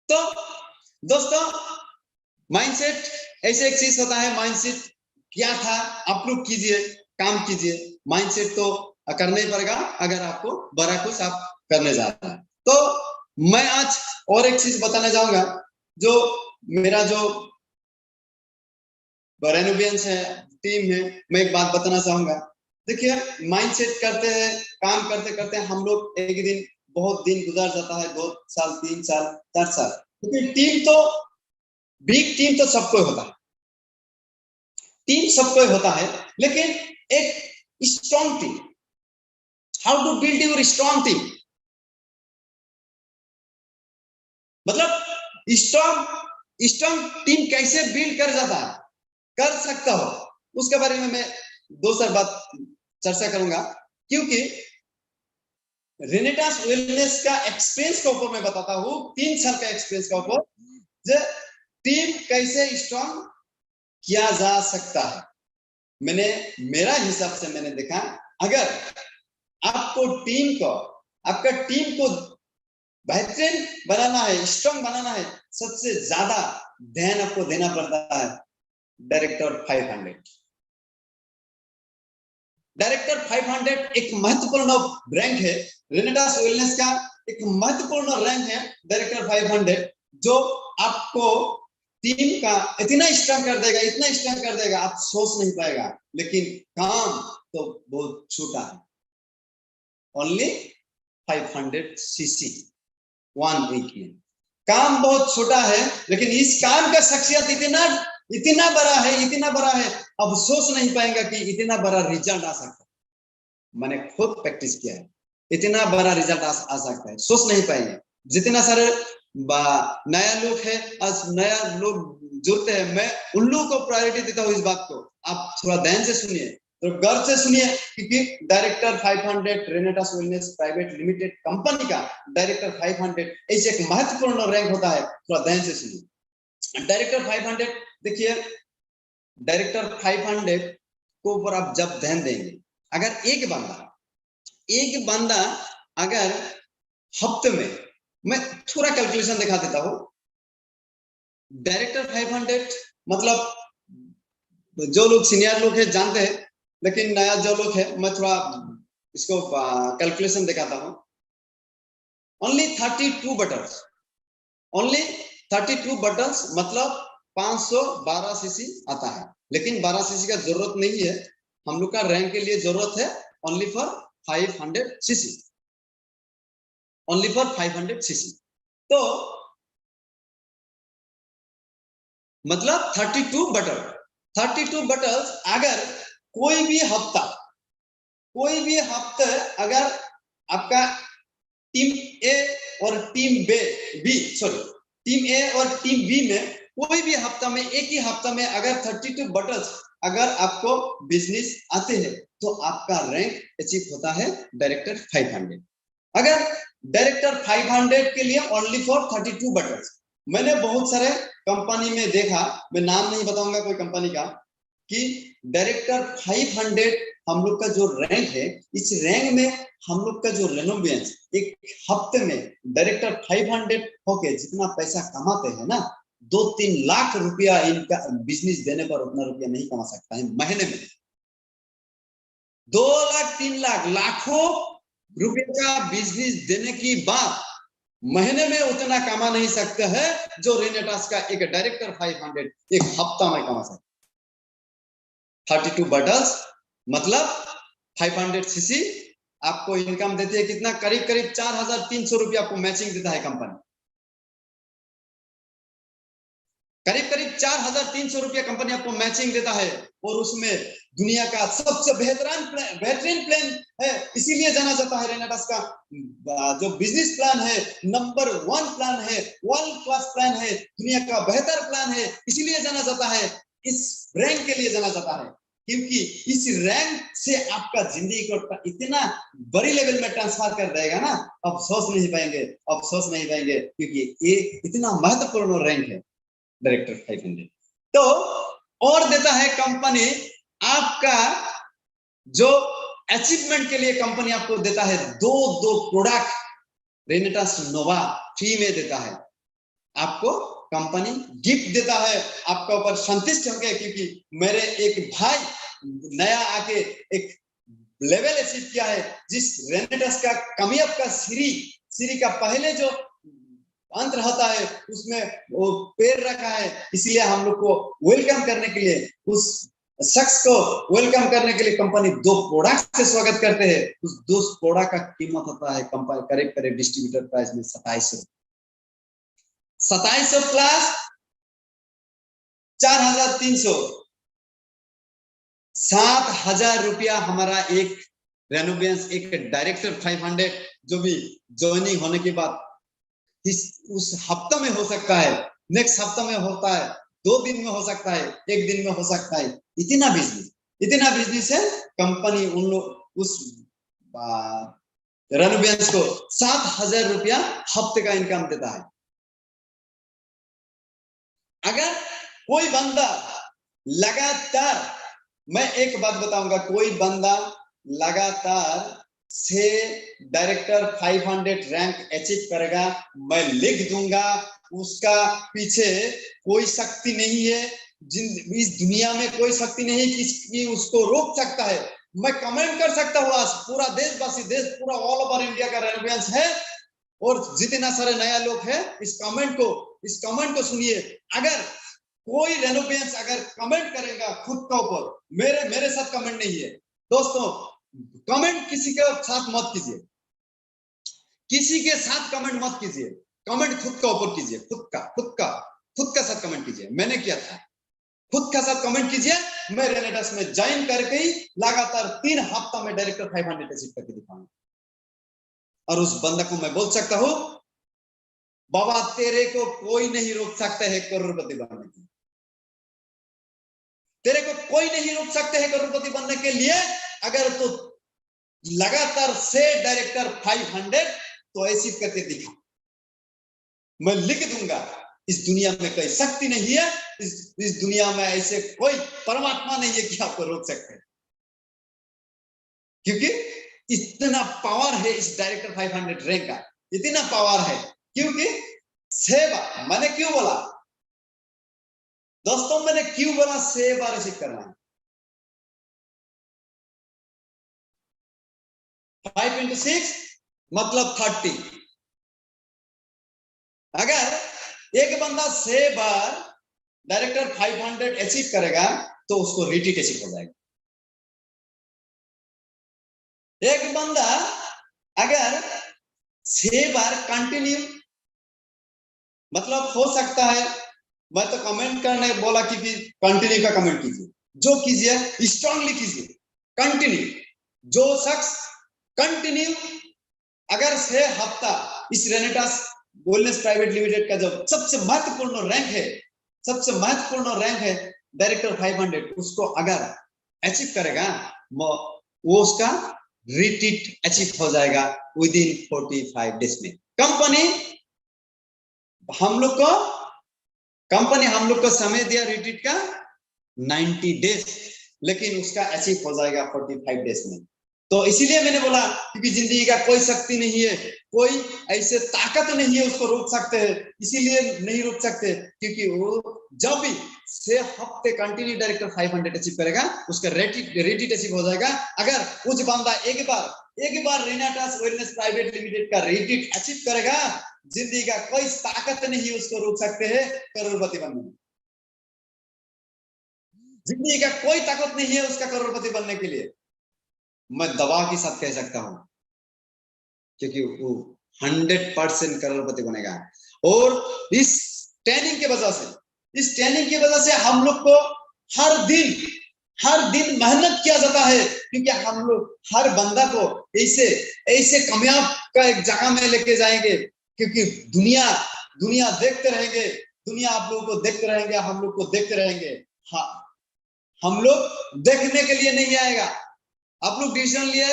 तो दोस्तों, माइंडसेट ऐसे एक चीज होता है। माइंडसेट क्या था, आप लोग कीजिए, काम कीजिए। माइंडसेट तो करना ही पड़ेगा अगर आपको बड़ा कुछ आप करने जा रहे हैं। तो मैं आज और एक चीज बताना चाहूंगा, जो मेरा जो रेनोवेंस है, टीम है, मैं एक बात बताना चाहूंगा। देखिए, माइंडसेट करते हैं, काम करते करते हम लोग एक दिन, बहुत दिन गुजर जाता है, 2 साल 3 साल 4 साल, क्योंकि टीम तो, बिग टीम तो सबको होता है, टीम सबको होता है, लेकिन एक strong team, how to build your strong team, मतलब स्ट्रॉन्ग टीम कैसे बिल्ड कर जाता है, कर सकता हो, उसके बारे में मैं 2 चार बात चर्चा करूंगा। क्योंकि रेनेटास वेलनेस का एक्सपीरियंस के ऊपर मैं बताता हूं, 3 साल का एक्सपीरियंस के ऊपर, जो टीम कैसे स्ट्रॉन्ग किया जा सकता है। मैंने, मेरा हिसाब से मैंने देखा, अगर आपको आपका टीम को बेहतरीन बनाना है, स्ट्रॉन्ग बनाना है, सबसे ज्यादा ध्यान आपको देना पड़ता है डायरेक्टर 500। डायरेक्टर 500 एक महत्वपूर्ण रैंक है, रेनेटास वेलनेस का एक महत्वपूर्ण रैंक है डायरेक्टर 500, जो आपको टीम का इतना स्ट्रॉन्ग कर देगा, इतना स्ट्रॉन्ग कर देगा, आप सोच नहीं पाएगा। लेकिन काम तो बहुत छोटा है, ओनली 500 सीसी 1 वीक। काम बहुत छोटा है, लेकिन इस काम का शख्सियत इतना बड़ा है, इतना बड़ा है, अब सोच नहीं पाएंगे कि इतना बड़ा रिजल्ट आ सकता है। मैंने खुद प्रैक्टिस किया है, इतना बड़ा रिजल्ट आ सकता है, सोच नहीं पाएंगे। जितना सारे नया लोग है, आज नया लोग जुड़ते हैं, मैं उन लोगों को प्रायोरिटी देता हूँ। इस बात को आप थोड़ा ध्यान से सुनिए, तो गर्व से सुनिए, क्योंकि director 500 Renatus wellness private limited company का डायरेक्टर 500 ऐसे एक महत्वपूर्ण रैंक होता है। थोड़ा ध्यान से सुनिए। डायरेक्टर 500, देखिए, डायरेक्टर 500 को ऊपर आप जब ध्यान देंगे, अगर एक बंदा अगर हफ्ते में, मैं थोड़ा कैलकुलेशन दिखा देता हूं, डायरेक्टर 500 मतलब जो लोग सीनियर लोग हैं जानते हैं, लेकिन नया जो लोग है, मैं थोड़ा इसको कैलकुलेशन दिखाता हूं। ओनली 32 बटन्स, ओनली 32 बटन्स मतलब 512 सीसी आता है। लेकिन 12 सीसी का जरूरत नहीं है, हम लोग का रैंक के लिए जरूरत है only for 500 CC, only for 500 CC. तो मतलब 32 बटल्स, अगर कोई भी हफ्ते अगर आपका टीम ए और टीम बी में कोई भी हफ्ता में, एक ही हफ्ता में अगर 32 बटल्स अगर आपको बिजनेस आते हैं, तो आपका रैंक अचीव होता है डायरेक्टर 500। अगर डायरेक्टर 500 के लिए ओनली फॉर 32 बटल्स, मैंने बहुत सारे कंपनी में देखा, मैं नाम नहीं बताऊंगा कोई कंपनी का, कि डायरेक्टर 500 हम लोग का जो रैंक है, इस रैंक में हम लोग का जो रेनोवेंस एक हफ्ते में डायरेक्टर 500 होके जितना पैसा कमाते हैं ना, 2-3 लाख रुपया इनका बिजनेस देने पर उतना रुपया नहीं कमा सकता है महीने में। 2 लाख 3 लाख लाखों रुपए का बिजनेस देने की बात महीने में उतना कमा नहीं सकते हैं जो रेनेटास का एक डायरेक्टर 500 एक हफ्ता में कमा सकते। 32 बॉटल्स, मतलब 500 सीसी आपको इनकम देती है। कितना? करीब करीब 4300 रुपया आपको मैचिंग देता है कंपनी। करीब करीब 4300 रुपया कंपनी आपको मैचिंग देता है, और उसमें दुनिया का सबसे बेहतरीन प्लान है। इसीलिए जाना जाता है रेनेटास का जो बिजनेस प्लान है, नंबर 1 प्लान है, वर्ल्ड क्लास प्लान है, दुनिया का बेहतर प्लान है। इसीलिए जाना जाता है, इस रैंक के लिए जाना जाता है, क्योंकि इस रैंक से आपका जिंदगी को इतना बड़ी लेवल में ट्रांसफर कर देगा ना, अब सोच नहीं पाएंगे, क्योंकि ये इतना महत्वपूर्ण रैंक है डायरेक्टर 500। तो और देता है कंपनी आपका, जो अचीवमेंट के लिए कंपनी आपको देता है दो प्रोडक्ट रेनेटास नोवा फ्री में देता है। आपको कंपनी गिफ्ट देता है, आपका ऊपर संतुष्ट हो गए, क्योंकि मेरे एक भाई नया आके एक लेवल अचीव किया है, जिस रेनेटास का कामयाब का सीढ़ी का पहले जो अंत रहता है उसमें वो पैर रखा है। इसलिए हम लोग को वेलकम करने के लिए, उस शख्स को वेलकम करने के लिए कंपनी 2 प्रोडक्ट से स्वागत करते हैं। उस 2 प्रोडक्ट का कीमत होता है कंपनी करीब करीब डिस्ट्रीब्यूटर प्राइस में 2700 प्लस 4300, 7000 रुपया हमारा एक रेनोवेंस, एक डायरेक्टर 500 जो भी ज्वाइनिंग होने के बाद उस हफ्ते में हो सकता है, नेक्स्ट हफ्ते में होता है, 2 दिन में हो सकता है, 1 दिन में हो सकता है। इतना बिजनेस है कंपनी उन लोग उस रेनोवेंस को 7000 रुपया हफ्ते का इनकम देता है। अगर कोई बंदा लगातार, मैं एक बात बताऊंगा, कोई बंदा लगातार से डायरेक्टर 500 रैंक अचीव करेगा, मैं लिख दूंगा, उसका पीछे कोई शक्ति नहीं है, इस दुनिया में कोई शक्ति नहीं कि उसको रोक सकता है। मैं कमेंट कर सकता हूँ, आज पूरा देशवासी, पूरा ऑल ओवर इंडिया का रेलेवेंस है, और जितना सारे नया लोग है, इस कमेंट को सुनिए। अगर कोई रेनोवेंस अगर कमेंट करेगा खुद के ऊपर, मेरे साथ कमेंट नहीं है दोस्तों, कमेंट किसी के साथ मत कीजिए, किसी के साथ कमेंट मत कीजिए, कमेंट खुद के ऊपर कीजिए, खुद का साथ कमेंट कीजिए। मैंने किया था, खुद का साथ कमेंट कीजिए। मैं रेनेटास में ज्वाइन करके ही लगातार 3 हफ्ता में डायरेक्टर 500 अचीव करके दिखाऊंगा, और उस बंदा को मैं बोल सकता हूं, बाबा तेरे को कोई नहीं रोक सकता है करोड़पति बनने के, तेरे को कोई नहीं रोक सकते है करोड़पति बनने के लिए। अगर तो लगातार से डायरेक्टर 500 तो अचीव करके दिखा, मैं लिख दूंगा। इस दुनिया में कोई शक्ति नहीं है, इस दुनिया में ऐसे कोई परमात्मा नहीं है कि आपको रोक सकते हैं, क्योंकि इतना पावर है इस डायरेक्टर 500 रैंक का, इतना पावर है। क्योंकि सेवा, मैंने क्यों बोला दोस्तों, मैंने क्यों बोला सेवा रिसीव करना है। 5 into 6 मतलब 30। अगर एक बंदा 6 बार डायरेक्टर 500 अचीव करेगा तो उसको रिट्रीट अचीव हो जाएगा। एक बंदा अगर 6 बार कंटिन्यू, मतलब हो सकता है, मैं तो कमेंट करने बोला कि कंटिन्यू का कमेंट कीजिए, जो कीजिए स्ट्रांगली कीजिए, कंटिन्यू। जो शख्स कंटिन्यू अगर 6 हफ्ता इस रेनेटास वेलनेस प्राइवेट लिमिटेड का जो सबसे महत्वपूर्ण रैंक है डायरेक्टर 500, उसको अगर अचीव करेगा, वो उसका रिट्रीट अचीव हो जाएगा विद इन 45 डेज में। कंपनी हम लोग को समय दिया रिट्रीट का 90 डेज, लेकिन उसका अचीव हो जाएगा 45 डेज में। तो इसीलिए मैंने बोला, क्योंकि जिंदगी का कोई शक्ति नहीं है, कोई ऐसे ताकत नहीं है उसको रोक सकते हैं, इसीलिए नहीं रोक सकते, क्योंकि वो जब भी 6 हफ्ते कंटिन्यू डायरेक्टर 500 अचीव करेगा, उसका रिट्रीट अचीव हो जाएगा। अगर कुछ बंदा एक बार रेनेटास वेलनेस प्राइवेट लिमिटेड का रिट्रीट अचीव करेगा, जिंदगी का कोई ताकत नहीं उसको रोक सकते हैं करोड़पति बनने में। जिंदगी का कोई ताकत नहीं है उसका करोड़पति बनने के लिए, मैं दवा के साथ कह सकता हूं, क्योंकि वो 100% करोड़पति बनेगा। और इस ट्रेनिंग की वजह से, इस ट्रेनिंग की वजह से हम लोग को हर दिन मेहनत किया जाता है, क्योंकि हम लोग हर बंदा को ऐसे ऐसे कामयाब का एक जगह में लेके जाएंगे, क्योंकि दुनिया देखते रहेंगे, दुनिया आप लोगों को देखते रहेंगे, हम लोग को देखते रहेंगे। हाँ, हम लोग देखने के लिए नहीं आएगा। आप लोग डिसीजन लिए,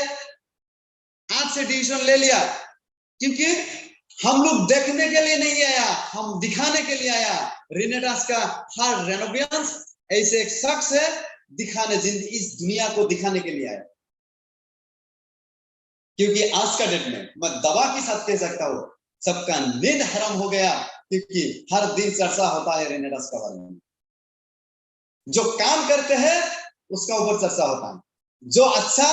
आज से डिसीजन ले लिया, क्योंकि हम लोग देखने के लिए नहीं आया, हम दिखाने के लिए आया। रेनेडास का हर रेनोवियंस ऐसे एक शख्स है, दिखाने, जिंदगी इस दुनिया को दिखाने के लिए आया। क्योंकि आज का डेट में मैं दवा के साथ कह सकता हूं, सबका नींद हराम हो गया, क्योंकि हर दिन चर्चा होता है रेनेडास के बारे में। जो काम करते हैं उसका ऊपर चर्चा होता है, जो अच्छा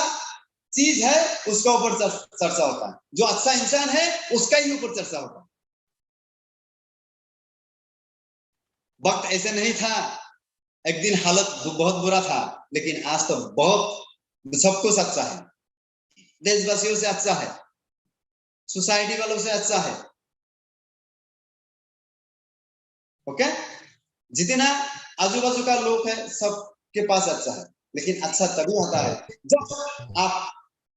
चीज है उसका ऊपर चर्चा होता है, जो अच्छा इंसान है उसका ही ऊपर चर्चा होता है। वक्त ऐसे नहीं था, एक दिन हालत बहुत बुरा था, लेकिन आज तो बहुत सब कुछ अच्छा है, देशवासियों से अच्छा है, सोसाइटी वालों से अच्छा है। ओके, जितना आजू बाजू का लोग है सबके पास अच्छा है, लेकिन अच्छा तभी होता है जब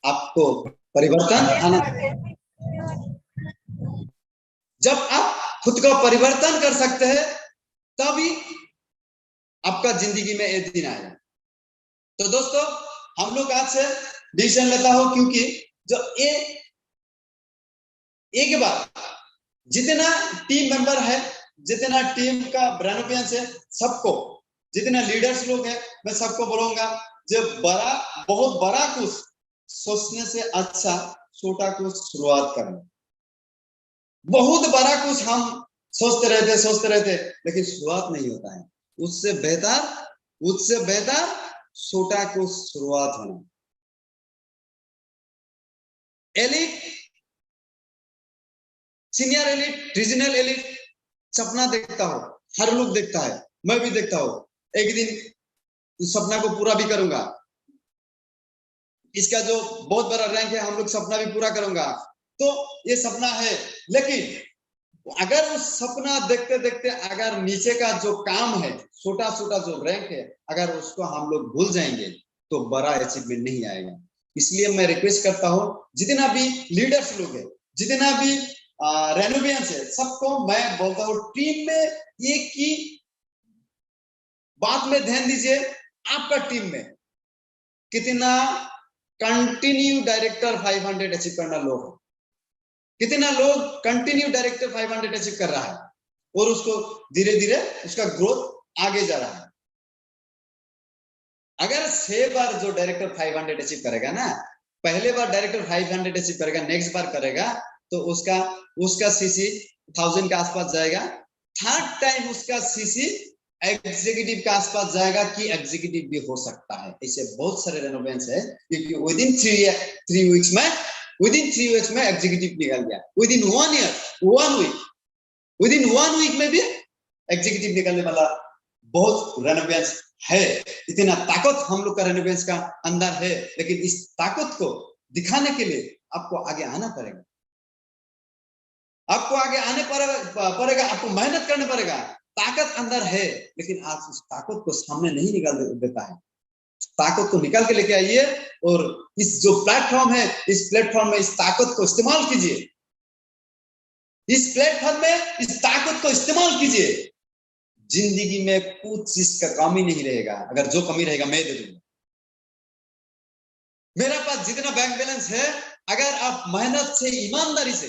आपको परिवर्तन आना, जब आप खुद को परिवर्तन कर सकते हैं तभी आपका जिंदगी में एक दिन आएगा। तो दोस्तों, हम लोग आज से डिसीजन लेता हो, क्योंकि जो एक बार जितना टीम मेंबर है, जितना टीम का ब्रेनोपियंस है, सबको, जितना लीडर्स लोग हैं, मैं सबको बोलूंगा, जब बहुत बड़ा कुछ सोचने से अच्छा छोटा कुछ शुरुआत करना। बहुत बड़ा कुछ हम सोचते रहते, लेकिन शुरुआत नहीं होता है। उससे बेहतर छोटा कुछ शुरुआत होना। Elite, senior elite, regional elite सपना देखता हो, हर लोग देखता है, मैं भी देखता हूं, एक दिन सपना को पूरा भी करूंगा। इसका जो बहुत बड़ा रैंक है, हम लोग सपना भी पूरा करूंगा, तो ये सपना है। लेकिन अगर उस सपना देखते देखते अगर नीचे का जो काम है, छोटा छोटा जो रैंक है, अगर उसको हम लोग भूल जाएंगे तो बड़ा अचीवमेंट नहीं आएगा। इसलिए मैं रिक्वेस्ट करता हूं, जितना भी लीडर्स लोग है, जितना भी रेनोवियंस है, सबको मैं बोलता हूं, टीम में एक ही बात में ध्यान दीजिए, आपका टीम में कितना कंटिन्यू डायरेक्टर 500 अचीव करना लोग, कितना लोग कंटिन्यू डायरेक्टर 500 अचीव कर रहा है और उसको धीरे धीरे उसका ग्रोथ आगे जा रहा है। अगर 6 बार जो डायरेक्टर 500 अचीव करेगा ना, पहले बार डायरेक्टर 500 अचीव करेगा, नेक्स्ट बार करेगा तो उसका सीसी 1000 के आसपास जाएगा। थर्ड टाइम उसका सीसी एग्जीक्यूटिव के आसपास जाएगा, कि एग्जीक्यूटिव भी हो सकता है। ऐसे बहुत सारे रेनोवेंस है, क्योंकि विदिन 3 वीक्स में एग्जीक्यूटिव निकल गया, विदिन 1 वीक में भी एग्जीक्यूटिव निकलने वाला बहुत रेनोवेंस है। इतना ताकत हम लोग का रेनोवेंस का अंदर है, लेकिन इस ताकत को दिखाने के लिए आपको आगे आना पड़ेगा, आपको आगे आने पड़ेगा, आपको मेहनत करना पड़ेगा। ताकत अंदर है, लेकिन आज उस ताकत को सामने नहीं निकाल देता है। ताकत को निकाल के लेके आइए, और इस जो प्लेटफॉर्म है, इस प्लेटफॉर्म में इस ताकत को इस्तेमाल कीजिए, इस प्लेटफॉर्म में इस ताकत को इस्तेमाल कीजिए। जिंदगी में कुछ चीज का कमी नहीं रहेगा, अगर जो कमी रहेगा मैं दे दूंगा। मेरे पास जितना बैंक बैलेंस है, अगर आप मेहनत से ईमानदारी से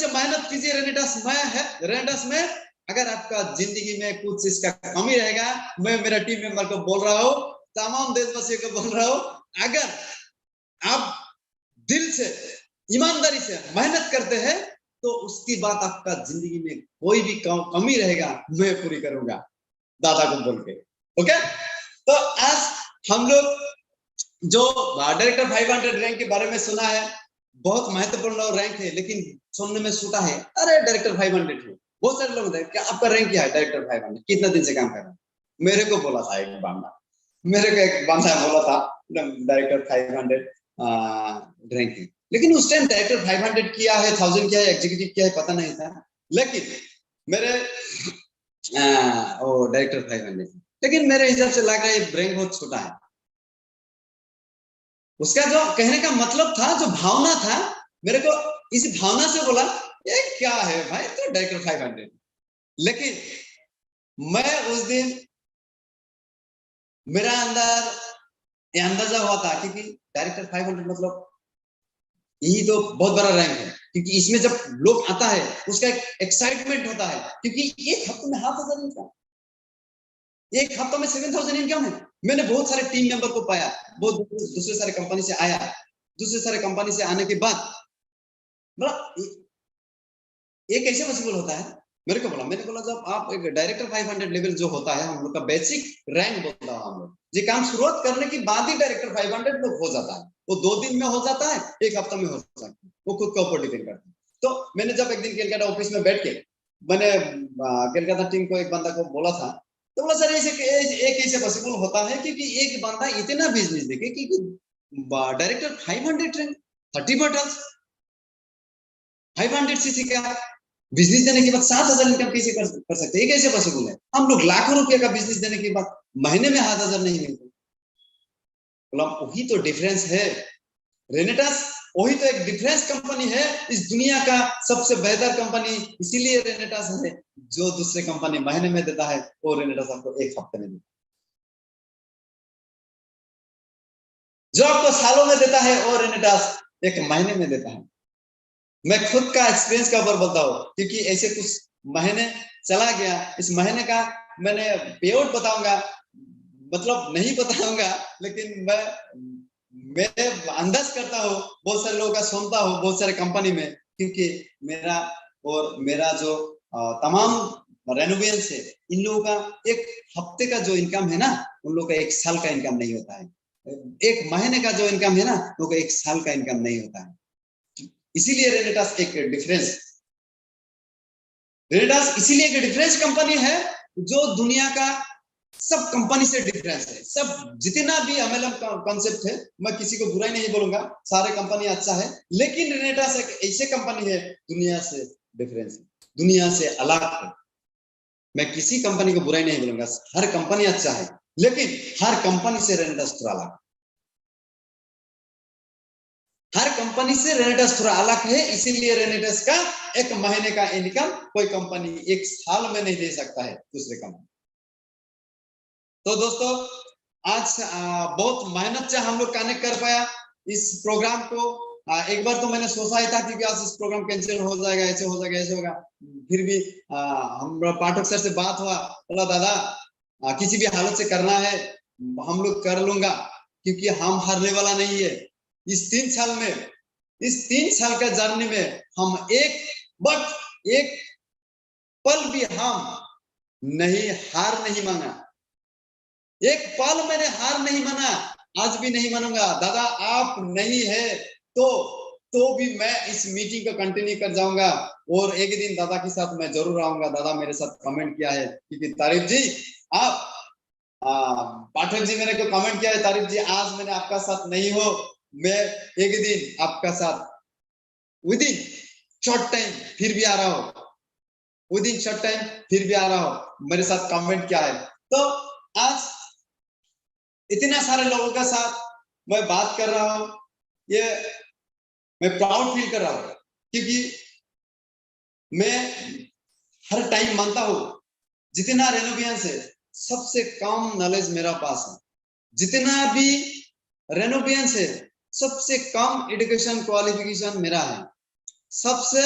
मेहनत कीजिए, रेनेडास में अगर आपका जिंदगी में कुछ चीज का कमी रहेगा, मैं मेरा टीम मेंबर को बोल रहा हूं, तमाम देशवासियों को बोल रहा हूं, अगर आप दिल से ईमानदारी से मेहनत करते हैं तो उसकी बात आपका जिंदगी में कोई भी कमी रहेगा मैं पूरी करूंगा, दादा को बोल के। ओके, तो आज हम लोग जो डायरेक्टर 500 रैंक के बारे में सुना है, बहुत महत्वपूर्ण रैंक है, लेकिन सुनने में छूटा है, अरे डायरेक्टर 500 है। बहुत सारे लोग हैं, क्या आपका रैंक क्या है? डायरेक्टर 500, कितना दिन से काम कर रहा है? मेरे को बोला था एक बंदा, मेरे को एक बंदा बोला था डायरेक्टर 500 रैंकिंग, लेकिन उस टाइम डायरेक्टर 500 किया है, 1000 किया है, एग्जीक्यूटिव किया है, पता नहीं था। लेकिन मेरे वो डायरेक्टर 500, लेकिन मेरे हिसाब से लग रहा है ये ब्रेन बहुत छोटा है। उसका जो कहने का मतलब था, जो भावना था, मेरे को इस भावना से बोला ये क्या है भाई, तो डायरेक्टर 500। लेकिन मैं उस दिन मेरा अंदर ये अंदाजा हुआ था, क्योंकि डायरेक्टर 500 मतलब यही तो बहुत बड़ा रैंक है, क्योंकि इसमें जब लोग आता है उसका एक एक्साइटमेंट होता है, क्योंकि एक हफ्ते में 5,000 इनकम, एक हफ्ते में 7,000 इनकम है। मैंने बहुत सारे टीम मेंबर को पाया, बहुत दूसरे सारे कंपनी से आया, दूसरे सारे कंपनी से आने के बाद बड़ा एक ऐसे पॉसिबल होता है। मेरे को बोला, मैंने बोला जब आप एक डायरेक्टर 500 लेवल जो होता है, हम लोग का बेसिक रैंक बोलता है, हम लोग ये काम शुरुआत करने के बाद ही डायरेक्टर 500 लोग हो जाता है। वो 2 दिन में हो जाता है, एक हफ्ता में हो सकता है, वो खुद के ऊपर डिपेंड करता है। तो मैंने जब एक दिन केलकाता ऑफिस में बैठ के मैंने केलकाता टीम को एक बंदा को बोला था, तो बोला सर एक ऐसे पॉसिबल होता है क्योंकि एक बंदा इतना बिजनेस देखे कि डायरेक्टर 500 रैंक 30 बटल्स 500 सीसी का बिजनेस देने के बाद 7,000 इनकम कैसे कर सकते हैं? ये कैसे पॉसिबल है? हम लोग लाखों रुपए का बिजनेस देने के बाद महीने में 7,000 नहीं मिलते। बोला वही तो डिफरेंस है रेनेटास, वही तो एक डिफरेंस कंपनी है इस दुनिया का सबसे बेहतर कंपनी, इसीलिए रेनेटास है। जो दूसरे कंपनी महीने में देता है वो रेनेटास आपको एक हफ्ते में देता है, जो आपको सालों में देता है वो रेनेटास एक महीने में देता है। मैं खुद का एक्सपीरियंस का ऊपर बोलता हूँ, क्योंकि ऐसे कुछ महीने चला गया, इस महीने का मैंने पेआउट बताऊंगा, मतलब नहीं बताऊंगा, लेकिन मैं अंदाज करता हूँ, बहुत सारे लोगों का सुनता हूँ, बहुत सारे कंपनी में, क्योंकि मेरा और मेरा जो तमाम रेनोवेंस है, इन लोगों का एक हफ्ते का जो इनकम है ना, उन लोगों का एक साल का इनकम नहीं होता है। एक महीने का जो इनकम है ना, उन लोगों का एक साल का इनकम नहीं होता है। इसीलिए रेनेटास एक इसीलिए एक डिफरेंस कंपनी है, जो दुनिया का सब कंपनी से डिफरेंस है। सब जितना भी एमएलएम कॉन्सेप्ट है, मैं किसी को बुराई नहीं बोलूंगा, सारे कंपनी अच्छा है, लेकिन रेनेटास एक ऐसे कंपनी है दुनिया से डिफरेंस है, दुनिया से अलग है। मैं किसी कंपनी को बुराई नहीं बोलूंगा, हर कंपनी अच्छा है, लेकिन हर कंपनी से रेनेटास थोड़ा अलग, हर कंपनी से रेनेटास थोड़ा अलग है। इसीलिए रेनेटास का एक महीने का इनकम कोई कंपनी एक साल में नहीं दे सकता है दूसरे कंपनी। तो दोस्तों आज बहुत मेहनत से हम लोग कनेक्ट कर पाया इस प्रोग्राम को। एक बार तो मैंने सोचा ही था कि आज इस प्रोग्राम कैंसिल हो जाएगा, ऐसे हो जाएगा, ऐसे होगा, फिर भी हम पाठक सर से बात हुआ, बोला दादा किसी भी हालत से करना है, हम लोग कर लूंगा, क्योंकि हम हारने वाला नहीं है। इस 3 साल में, इस 3 साल का जर्नी में हम एक पल भी हम नहीं हार नहीं माना, एक पल मैंने हार नहीं माना, आज भी नहीं मानूंगा। दादा आप नहीं है तो भी मैं इस मीटिंग को कंटिन्यू कर जाऊंगा, और एक दिन दादा के साथ मैं जरूर आऊंगा। दादा मेरे साथ कमेंट किया है, क्योंकि तारीफ जी आप पाठक जी मैंने को कमेंट किया है, तारीफ जी आज मैंने आपका साथ नहीं हो, मैं एक दिन आपका साथ विद इन शॉर्ट टाइम फिर भी आ रहा हूँ, विद इन शॉर्ट टाइम फिर भी आ रहा हूँ, मेरे साथ कमेंट किया है। तो आज इतना सारे लोगों के साथ मैं बात कर रहा हूँ, ये मैं प्राउड फील कर रहा हूँ, क्योंकि मैं हर टाइम मानता हूँ जितना रेनोवियंस है सबसे कम नॉलेज मेरा पास है, जितना भी रेनोवियंस है सबसे कम एजुकेशन क्वालिफिकेशन मेरा है, सबसे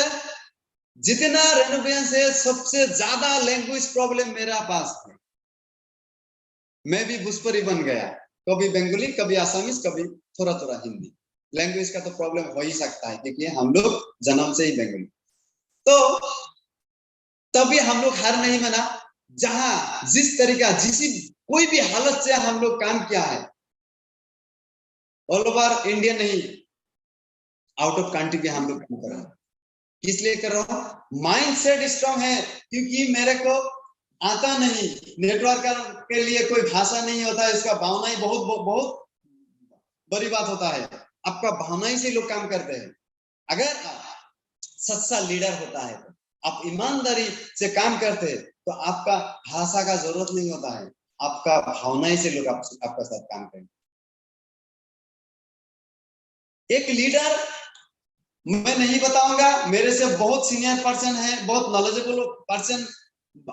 जितना रेनोवियंस है सबसे ज्यादा लैंग्वेज प्रॉब्लम मेरा पास है। मैं भी भोजपुरी बन गया, कभी बंगाली, कभी आसामीज, कभी थोड़ा थोड़ा हिंदी। लैंग्वेज का तो प्रॉब्लम हो ही सकता है, क्योंकि हम लोग जन्म से ही बंगाली। तो तभी हम लोग हार नहीं माना, जहां जिस तरीका कोई भी हालत से हम लोग काम किया है, ऑल ओवर इंडिया नहीं, आउट ऑफ कंट्री भी हम लोग काम कर रहे हैं। किस लिए कर रहा हूँ? माइंड सेट स्ट्रांग है, क्योंकि मेरे को आता नहीं, नेटवर्कर के लिए कोई भाषा नहीं होता है, इसका भावना ही बहुत बहुत बड़ी बात होता है। आपका भावना ही से लोग काम करते हैं। अगर सच्चा लीडर होता है तो आप ईमानदारी से काम करते हैं तो आपका भाषा का जरूरत नहीं होता है, आपका भावना ही से लोग आपका साथ काम करेंगे। एक लीडर मैं नहीं बताऊंगा, मेरे से बहुत सीनियर पर्सन है, बहुत नॉलेजेबल पर्सन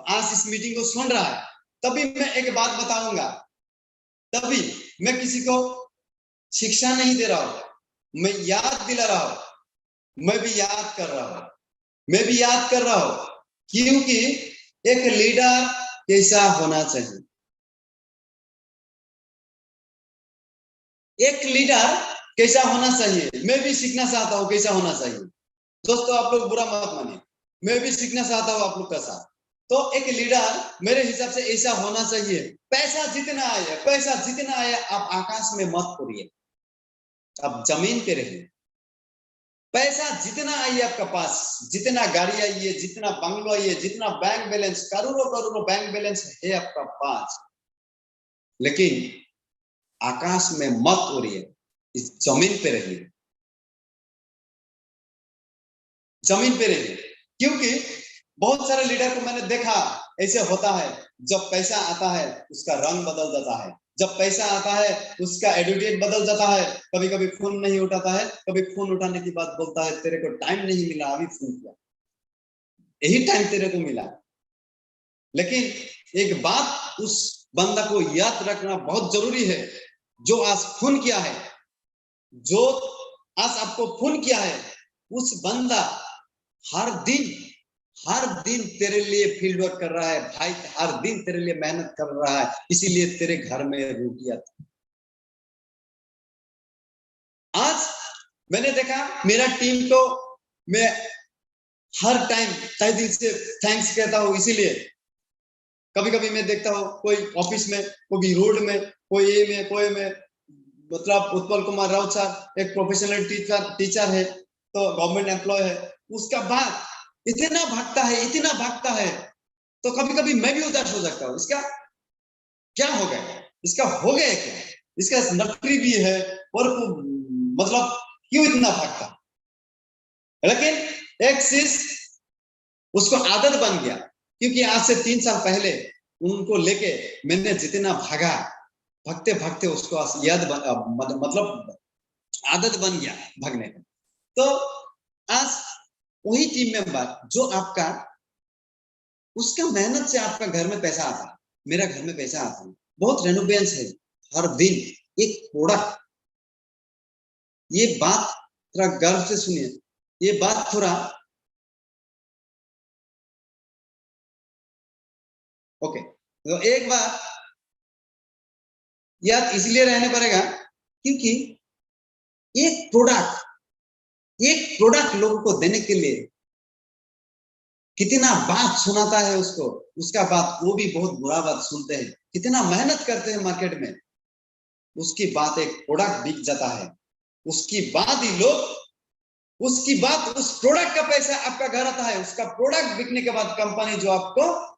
आज इस मीटिंग को सुन रहा है, तभी मैं एक बात बताऊंगा। तभी मैं किसी को शिक्षा नहीं दे रहा हूं, मैं याद दिला रहा हूं, मैं भी याद कर रहा हूं, मैं भी याद कर रहा हूं, क्योंकि एक लीडर कैसा होना चाहिए। एक लीडर कैसा होना चाहिए, मैं भी सीखना चाहता हूं कैसा होना चाहिए। दोस्तों आप लोग बुरा मत मानिए, मैं भी सीखना चाहता हूं आप लोग का साथ। तो एक लीडर मेरे हिसाब से ऐसा होना चाहिए, पैसा जितना आए, पैसा जितना आए आप आकाश में मत उड़िए, आप जमीन पे रहिए। पैसा जितना आइए आपका पास, जितना गाड़ी आइए, जितना बंगलो आइए, जितना बैंक बैलेंस, करोड़ों करोड़ों बैंक बैलेंस है आपका पास, लेकिन आकाश में मत उड़िए, इस जमीन पे रहिए, जमीन पे रहिए। क्योंकि बहुत सारे लीडर को मैंने देखा ऐसे होता है, जब पैसा आता है उसका रंग बदल जाता है, जब पैसा आता है उसका एटीट्यूड बदल जाता है, कभी कभी फोन नहीं उठाता है, कभी फोन उठाने की बात बोलता है तेरे को टाइम नहीं मिला अभी फोन किया, यही टाइम तेरे को मिला। लेकिन एक बात उस बंदा को याद रखना बहुत जरूरी है, जो आज फोन किया है, जो आज आपको फोन किया है, उस बंदा हर दिन तेरे लिए फील्ड वर्क कर रहा है भाई, हर दिन तेरे लिए मेहनत कर रहा है, इसीलिए तेरे घर में रोटियां। आज मैंने देखा मेरा टीम को मैं हर टाइम तहे दिल से थैंक्स कहता हूं, इसीलिए कभी कभी मैं देखता हूँ कोई ऑफिस में, कोई रोड में, कोई में मतलब उत्पल कुमार राउत सर एक प्रोफेशनल टीचर है, तो गवर्नमेंट एम्प्लॉय है, उसका बात इतना भागता है, इतना भागता है, तो कभी कभी मैं भी उदास हो जाता हूँ, इसका क्या हो गया, इसका हो गया क्या, इसका नौकरी भी है और मतलब क्यों इतना भागता। लेकिन एक चीज उसको आदत बन गया, क्योंकि आज से 3 साल पहले उनको लेके मैंने जितना भागा, भागते भागते उसको याद मतलब आदत बन गया भागने का। तो आज वही टीम मेंबर जो आपका, उसका मेहनत से आपका घर में पैसा आता है, मेरा घर में पैसा आता है, बहुत रेनोवेंस है हर दिन एक प्रोडक्ट। ये बात थोड़ा गर्व से सुनिए, ये बात थोड़ा ओके। तो एक बार याद इसलिए रहने पड़ेगा क्योंकि एक प्रोडक्ट लोगों को देने के लिए कितना बात सुनाता है उसको, उसका बात वो भी बहुत बुरा बात सुनते हैं, कितना मेहनत करते हैं मार्केट में, उसकी बात एक प्रोडक्ट बिक जाता है, उसकी बात ही लोग, उसकी बात उस प्रोडक्ट का पैसा आपका घर आता है, उसका प्रोडक्ट बिकने के बाद कंपनी जो आपको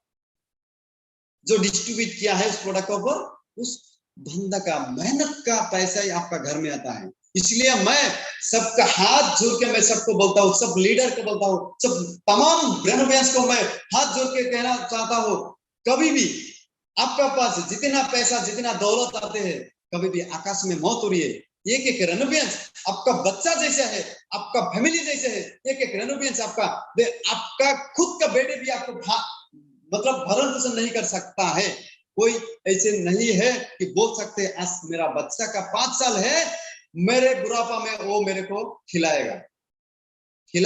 जो डिस्ट्रीब्यूट किया है उस प्रोडक्ट के ऊपर, उस बंदा का मेहनत का पैसा ही आपका घर में आता है। इसलिए मैं सबका हाथ जोड़ के मैं सबको बोलता हूँ, सब लीडर को बोलता हूँ, सब तमाम ब्रेनोवियंस को मैं हाथ जोड़ के कहना चाहता हूँ, कभी भी आपका पास जितना पैसा जितना दौलत आते हैं, कभी भी आकाश में मत उड़िए। एक एक रेनोवियंस आपका बच्चा जैसा है, आपका फैमिली जैसे है, एक एक रेनोवियंस आपका खुद का बेटे भी आपको मतलब भरण पोषण नहीं कर सकता है। कोई ऐसे नहीं है कि बोल सकते आज मेरा बच्चा का 5 साल है, मेरे बुढ़ापा में वो मेरे को खिलाएगा कि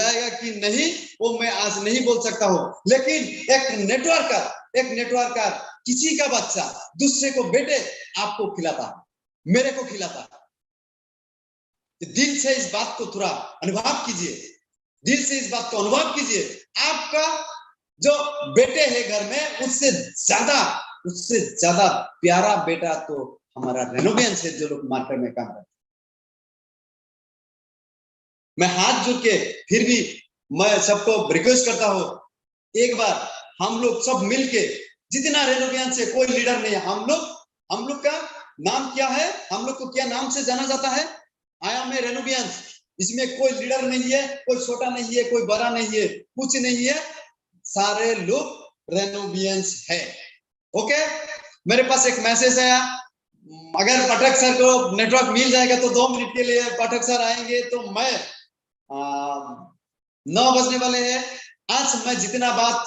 नहीं, वो मैं आज नहीं बोल सकता हूँ। लेकिन एक नेटवर्कर किसी का बच्चा दूसरे को बेटे आपको खिलाता, मेरे को खिलाता। दिल से इस बात को थोड़ा अनुभव कीजिए, दिल से इस बात को अनुभव कीजिए। आपका जो बेटे है घर में, उससे ज्यादा प्यारा बेटा तो हमारा रेनोवियंस है, जो लोग मार्केट में काम करते हैं। मैं हाथ जोड़ के फिर भी मैं सबको रिक्वेस्ट करता हूं, एक बार हम लोग सब मिलके जितना रेनोवियंस है कोई लीडर नहीं है। हम लोग का नाम क्या है, हम लोग को क्या नाम से जाना जाता है? I am a Renovians. इसमें कोई लीडर नहीं है, कोई छोटा नहीं है, कोई बड़ा नहीं है, कुछ नहीं है, सारे लोग रेनोवियंस है। ओके, मेरे पास एक मैसेज आया, अगर पाठक सर को नेटवर्क मिल जाएगा तो 2 मिनट के लिए पाठक सर आएंगे। तो मैं 9 बजने वाले हैं। आज मैं जितना बात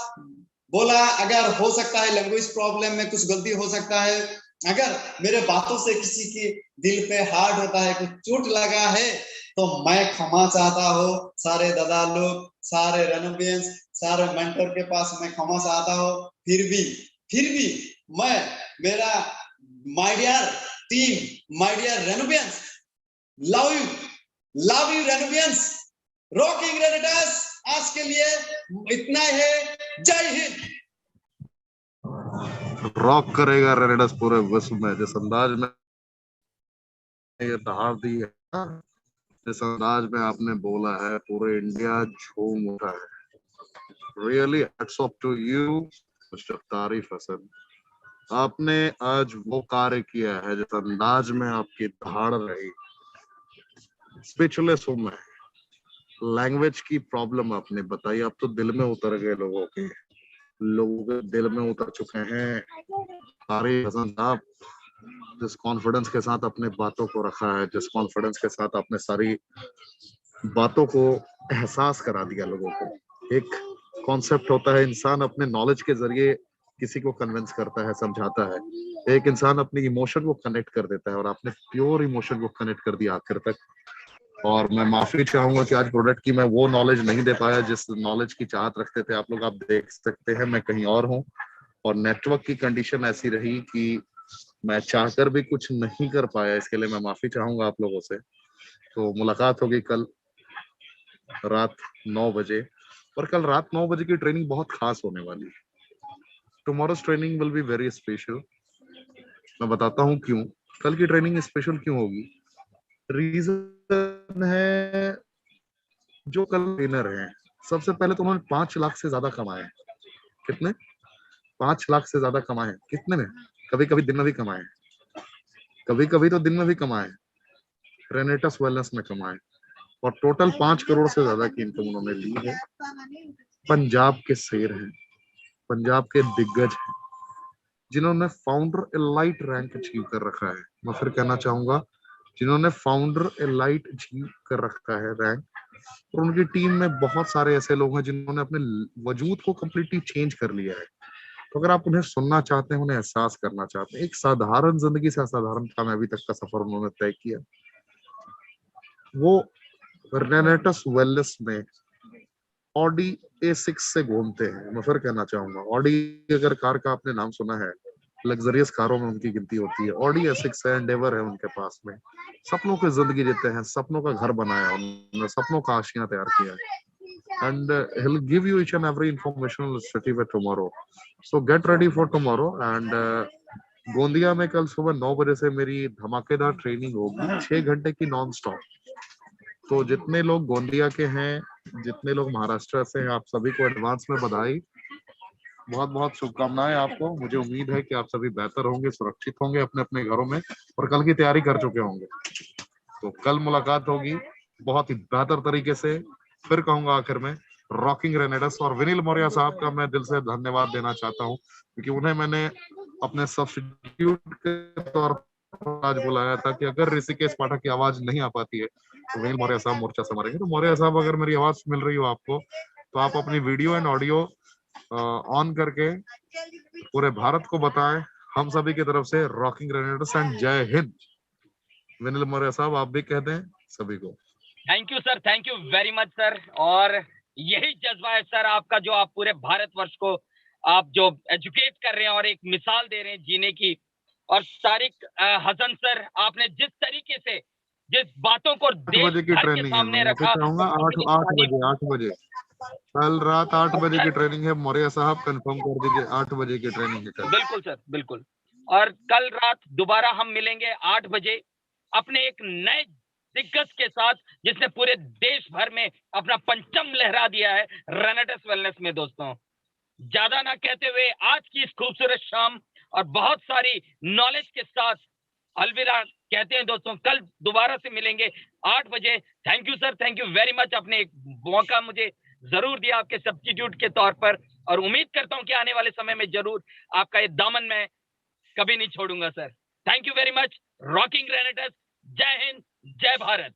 बोला, अगर हो सकता है लैंग्वेज प्रॉब्लम में कुछ गलती हो सकता है, अगर मेरे बातों से किसी के दिल पे हार्ड होता है, कुछ चोट लगा है, तो मैं क्षमा चाहता हूँ। सारे दादा लोग, सारे रेनोवियंस, सारे मेंटर के पास मैं क्षमा चाहता हूँ। फिर भी मैं, मेरा my dear team, my dear Renovians, love you Renovians, rocking Renatus. आज के लिए इतना है। जय हिंद। रॉक करेगा रेनेडस पूरे विश्व में। जिस अंदाज में ये दहाड़ दी है, जिस अंदाज में आपने बोला है, पूरे इंडिया झूम उठा है। Really hats off to you mister Tarif Hasan. आपने आज वो कार्य किया है, जिस अंदाज में आपकी दहाड़ रही, स्पीचलेस हूं मैं। लैंग्वेज की प्रॉब्लम आपने बताई, आप तो दिल में उतर गए, लोगों के दिल में उतर चुके हैं। तारिफ हसन साहब, जिस कॉन्फिडेंस के साथ अपने बातों को रखा है, जिस कॉन्फिडेंस के साथ आपने सारी बातों को एहसास करा दिया लोगों को। एक कॉन्सेप्ट होता है, इंसान अपने नॉलेज के जरिए किसी को कन्विंस करता है, समझाता है। एक इंसान अपनी इमोशन को कनेक्ट कर देता है, और आपने प्योर इमोशन को कनेक्ट कर दिया आखिर तक। और मैं माफी चाहूंगा कि आज प्रोडक्ट की मैं वो नॉलेज नहीं दे पाया जिस नॉलेज की चाहत रखते थे आप लोग। आप देख सकते हैं मैं कहीं और हूँ, और नेटवर्क की कंडीशन ऐसी रही कि मैं चाहकर भी कुछ नहीं कर पाया। इसके लिए मैं माफी चाहूंगा आप लोगों से। तो मुलाकात होगी कल रात 9 बजे, और कल रात 9 बजे की ट्रेनिंग बहुत खास होने वाली है। Tomorrow's training will be very special. मैं बताता हूँ क्यों कल की ट्रेनिंग स्पेशल क्यों होगी। रीजन है, जो कल ट्रेनर हैं, सबसे पहले तो उन्होंने 5 लाख से ज्यादा कमाए। कितने? 5 लाख से ज्यादा कमाए। कितने में? कभी कभी दिन में भी कमाए, कभी कभी तो दिन में भी कमाए, रेनेटस वेलनेस में कमाए, और टोटल 5 करोड़ से ज्यादा की इनकम उन्होंने ली है। पंजाब के शेर हैं, पंजाब के दिग्गज हैं, जिन्होंने फाउंडर एलाइट रैंक अचीव कर रखा है। मैं फिर कहना चाहूंगा, जिन्होंने फाउंडर एलाइट अचीव कर रखा है रैंक। और उनकी टीम में बहुत सारे ऐसे लोग हैं जिन्होंने अपने वजूद को कम्प्लीटली चेंज कर लिया है। तो अगर आप उन्हें सुनना चाहते हैं, उन्हें एहसास करना चाहते हैं, एक साधारण जिंदगी से असाधारण कामयाबी तक का सफर उन्होंने तय किया। वो रेनेटस वेलनेस में ऑडी A6 से घूमते हैं। मैं फिर कहना चाहूंगा, ऑडी अगर कार का आपने नाम सुना है, लग्जरियस कारों में उनकी गिनती होती है। ऑडी A6 है, एंडेवर है उनके पास में। सपनों की जिंदगी जीते हैं, सपनों का घर बनाया उन्होंने, सपनों का आशियां तैयार किया है। And he'll give you each and every informational city by tomorrow. So get ready for tomorrow. And Gondia में कल सुबह 9 बजे से मेरी धमाकेदार ट्रेनिंग होगी, 6 घंटे की नॉन स्टॉप। तो जितने लोग गोंदिया के हैं, जितने लोग महाराष्ट्र से हैं, आप सभी को एडवांस में बधाई, बहुत बहुत शुभकामनाएं आपको। मुझे उम्मीद है कि आप सभी बेहतर होंगे, सुरक्षित होंगे अपने अपने घरों में, और कल की तैयारी कर चुके होंगे। तो कल मुलाकात होगी बहुत ही बेहतर तरीके से। फिर कहूंगा आखिर में, रॉकिंग रेनेडस और विनील मौर्य साहब का मैं दिल से धन्यवाद देना चाहता हूं, क्योंकि उन्हें मैंने अपने सब्स्टिट्यूट के तौर पर आज बुलाया था कि अगर ऋषिकेश पाठक की आवाज नहीं आ पाती है तो विनील मौर्य साहब मोर्चा संभालेंगे। तो मौर्य साहब, अगर मेरी आवाज मिल रही हो आपको, तो आप अपनी वीडियो एंड ऑडियो ऑन करके पूरे भारत को बताएं, हम सभी की तरफ से रॉकिंग रेनेडस एंड जय हिंद। विनील मौर्य साहब, आप भी कहते हैं सभी को। Thank you sir, thank you very much sir. और यही जज्बा है सर आपका, जो आप पूरे भारतवर्ष को आप जो एजुकेट कर रहे हैं और एक मिसाल दे रहे हैं जीने की। और तारिक हसन सर, आपने जिस तरीके से जिस बातों को 8 देश बजे की भर के ट्रेनिंग है। सामने मैं रखा, चाहूंगा 8 बजे कल रात 8 बजे की ट्रेनिंग है। मौर्य साहब कंफर्म कर दीजिए, 8 बजे की ट्रेनिंग है कल। बिल्कुल सर, बिल्कुल। और कल रात दोबारा हम मिलेंगे 8 बजे अपने एक नए दिग्गज के साथ, जिसने पूरे देश भर में अपना परचम लहरा दिया है रेनेडस वेलनेस में। दोस्तों, ज्यादा ना कहते हुए आज की इस खूबसूरत शाम और बहुत सारी नॉलेज के साथ अलविदा कहते हैं दोस्तों। कल दोबारा से मिलेंगे 8 बजे। Thank you sir, thank you very much. आपने एक मौका मुझे जरूर दिया आपके सब्स्टिट्यूट के तौर पर, और उम्मीद करता हूं कि आने वाले समय में जरूर आपका ये दामन मैं कभी नहीं छोड़ूंगा sir. Thank you very much. Rocking grenadiers, जय हिंद, जय भारत।